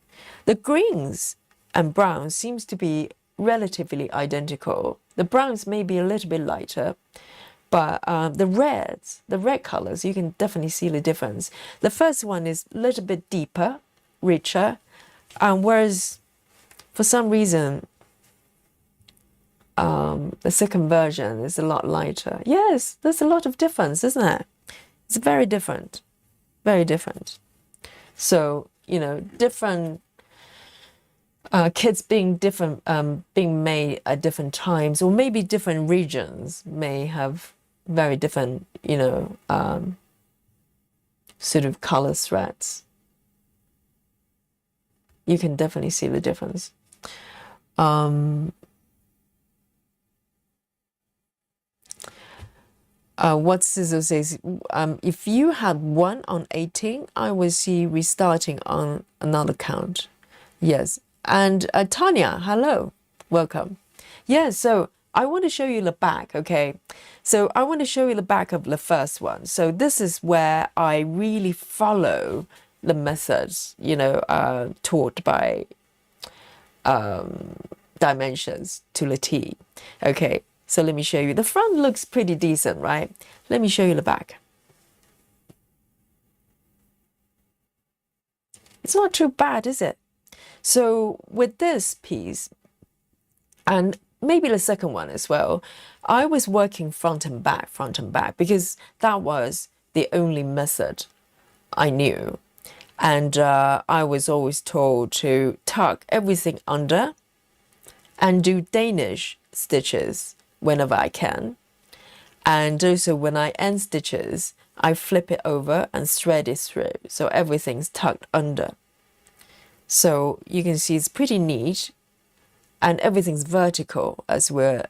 The greens and browns seems to be relatively identical. The browns may be a little bit lighter, but the red colors, you can definitely see the difference. The first one is a little bit deeper, richer, whereas for some reason, the second version is a lot lighter. Yes, there's a lot of difference, isn't it? It's very different, very different. So, different kits being different, being made at different times, or maybe different regions may have very different, sort of color threads. You can definitely see the difference. What Sizzle says, if you had 1 on 18, I would see restarting on another count. Yes. And Tanya, hello, welcome. Yeah, so I want to show you the back, okay? So I want to show you the back of the first one. So this is where I really follow the methods, taught by Dimensions to the T. Okay. So let me show you. The front looks pretty decent, right? Let me show you the back. It's not too bad, is it? So with this piece, and maybe the second one as well, I was working front and back, because that was the only method I knew. And I was always told to tuck everything under and do Danish stitches whenever I can. And also when I end stitches, I flip it over and thread it through. So everything's tucked under. So you can see it's pretty neat, and everything's vertical as we're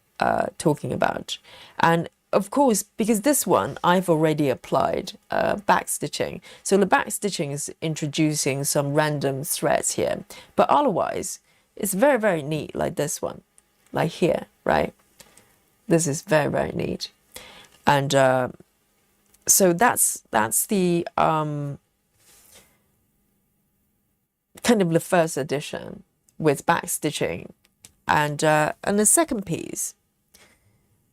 talking about. And of course, because this one, I've already applied back stitching. So the back stitching is introducing some random threads here. But otherwise, it's very, very neat like this one, like here, right? This is very, very neat. And so that's the kind of the first edition with back stitching And the second piece,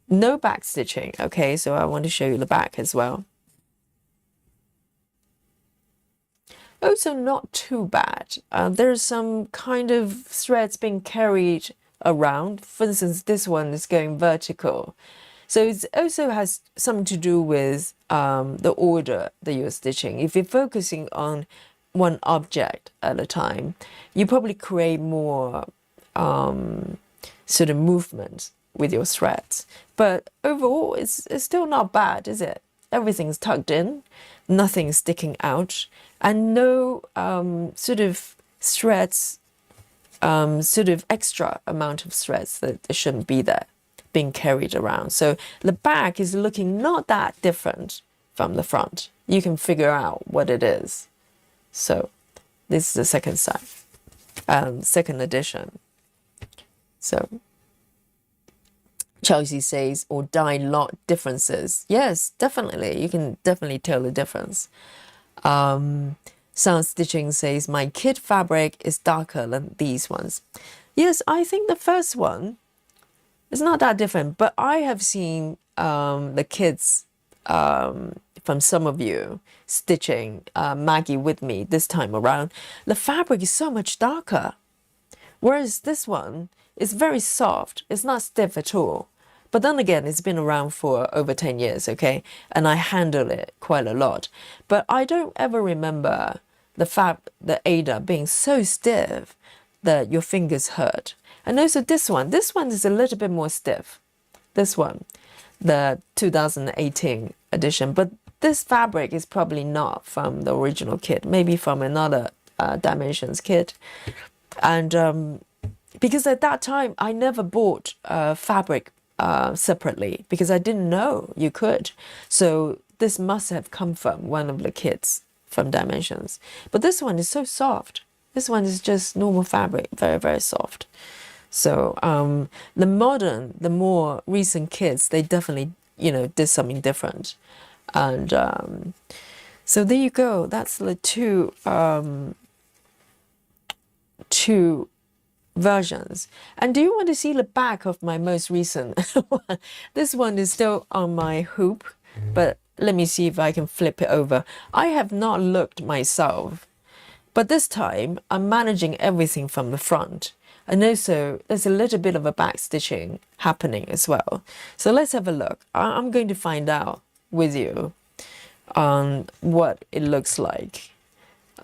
no back stitching. Okay, so I want to show you the back as well. Also not too bad. There's some kind of threads being carried around. For instance, this one is going vertical. So it also has something to do with the order that you're stitching. If you're focusing on one object at a time, you probably create more sort of movement with your threads. But overall, it's still not bad, is it? Everything's tucked in, nothing's sticking out, and no sort of threads, sort of extra amount of threads that shouldn't be there being carried around. So the back is looking not that different from the front. You can figure out what it is. So this is the second side, second edition. So Chelsea says, or dye lot differences. Yes, definitely. You can definitely tell the difference. Sound Stitching says, my kid fabric is darker than these ones. Yes, I think the first one is not that different, but I have seen the kids from some of you stitching Maggie with me this time around. The fabric is so much darker, whereas this one is very soft. It's not stiff at all. But then again, it's been around for over 10 years, okay? And I handle it quite a lot. But I don't ever remember the Ada being so stiff that your fingers hurt. And also this one is a little bit more stiff. This one, the 2018 edition. But this fabric is probably not from the original kit, maybe from another Dimensions kit. And because at that time, I never bought fabric separately because I didn't know you could. So this must have come from one of the kits from Dimensions. But this one is so soft. This one is just normal fabric, very, very soft. So the more recent kits, they definitely, did something different. And so there you go. That's the two versions. And do you want to see the back of my most recent one? This one is still on my hoop, but let me see if I can flip it over. I have not looked myself, but this time I'm managing everything from the front. And also there's a little bit of a back stitching happening as well. So let's have a look. I'm going to find out with you on what it looks like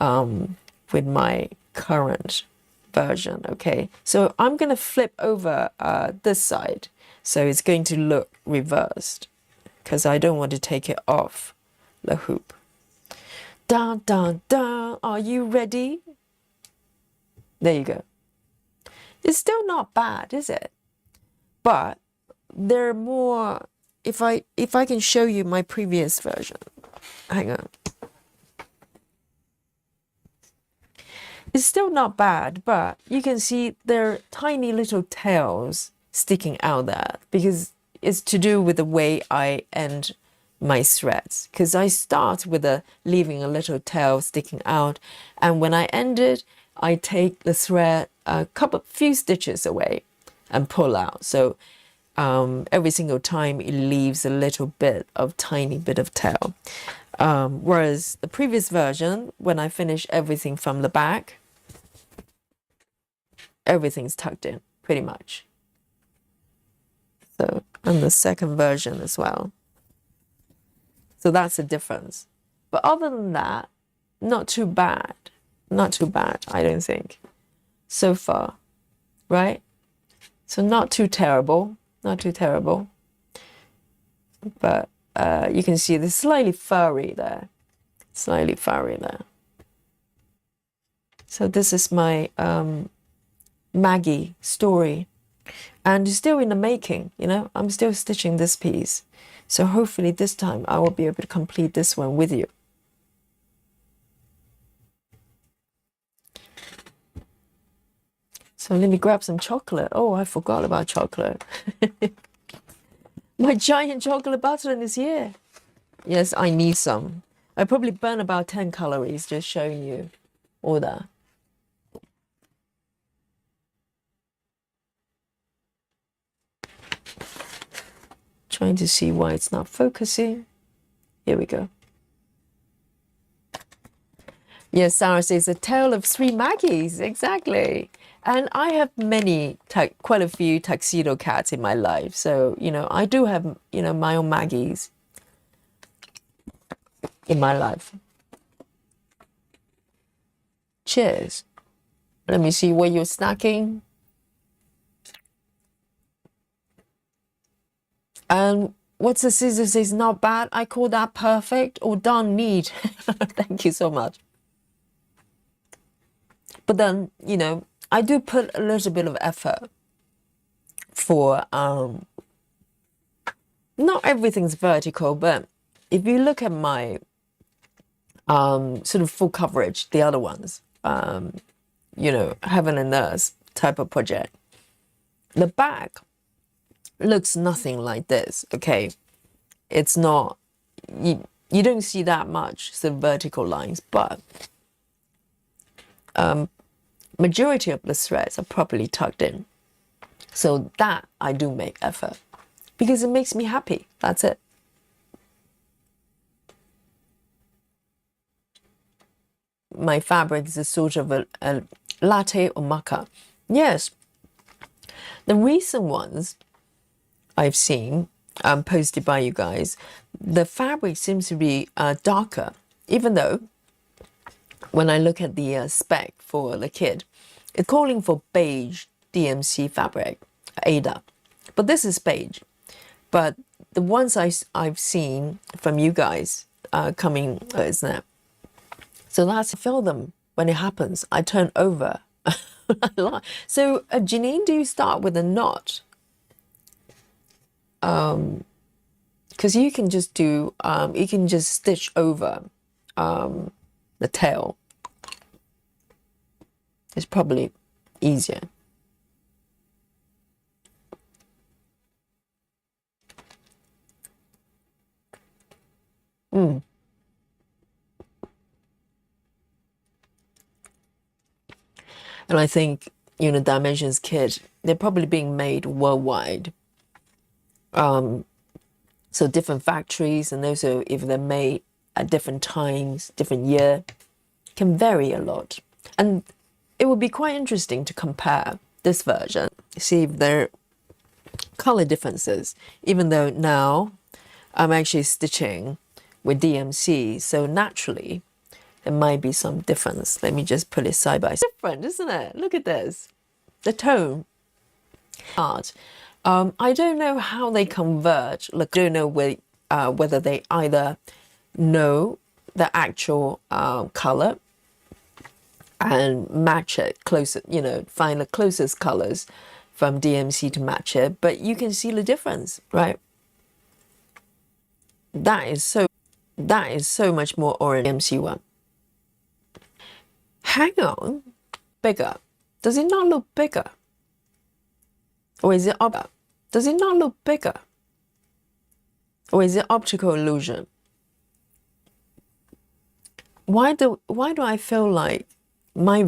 with my current version. Okay, so I'm going to flip over this side, so it's going to look reversed because I don't want to take it off the hoop. Dun dun dun, are you ready? There you go. It's still not bad, is it? But there are more. If I can show you my previous version, hang on. It's still not bad, but you can see there are tiny little tails sticking out there because it's to do with the way I end my threads. Because I start with leaving a little tail sticking out, and when I end it, I take the thread a few stitches away and pull out. So every single time it leaves a little bit of tiny bit of tail. Whereas the previous version, when I finish everything from the back, everything's tucked in pretty much. So, and the second version as well. So that's the difference. But other than that, not too bad. Not too bad, I don't think, so far, right? So not too terrible, not too terrible. But you can see there's slightly furry there, slightly furry there. So this is my Maggie story, and it's still in the making, I'm still stitching this piece. So hopefully this time I will be able to complete this one with you. So let me grab some chocolate. Oh, I forgot about chocolate. My giant chocolate button is here. Yes, I need some. I probably burn about 10 calories just showing you all that. Trying to see why it's not focusing. Here we go. Yes, Sarah says a tale of 3 Maggies, exactly. And I have quite a few tuxedo cats in my life. So, you know, I do have, you know, my own Maggies in my life. Cheers. Let me see where you're snacking. And what's the scissor says, not bad. I call that perfect or done neat. Thank you so much. But then, you know, I do put a little bit of effort for, not everything's vertical, but if you look at my sort of full coverage, the other ones, you know, Heaven and Earth type of project, the back looks nothing like this, okay? It's not, you don't see that much sort of vertical lines, but majority of the threads are properly tucked in. So that I do make effort because it makes me happy. That's it. My fabric is a sort of a latte or maca. Yes. The recent ones I've seen posted by you guys, the fabric seems to be darker, even though when I look at the spec for the kit, it's calling for beige DMC fabric, Ada. But this is beige. But the ones I've seen from you guys coming, isn't it? So that's, I feel them when it happens. I turn over. So Janine, do you start with a knot? Because you can just do, you can just stitch over the tail. It's probably easier. And I think, you know, Dimensions kit, they're probably being made worldwide. So different factories, and also if they're made at different times, different year, can vary a lot. And it would be quite interesting to compare this version, see if there are color differences, even though now I'm actually stitching with DMC, so naturally there might be some difference. Let me just put it side by side. Different, isn't it? Look at this. The tone. Art. I don't know how they converge. Look, I don't know whether they either know the actual color and match it closer, you know, find the closest colors from DMC to match it, but you can see the difference, right? That is so much more orange DMC one. Hang on, bigger. Does it not look bigger? Or is it does it not look bigger? Or is it optical illusion? Why do I feel like my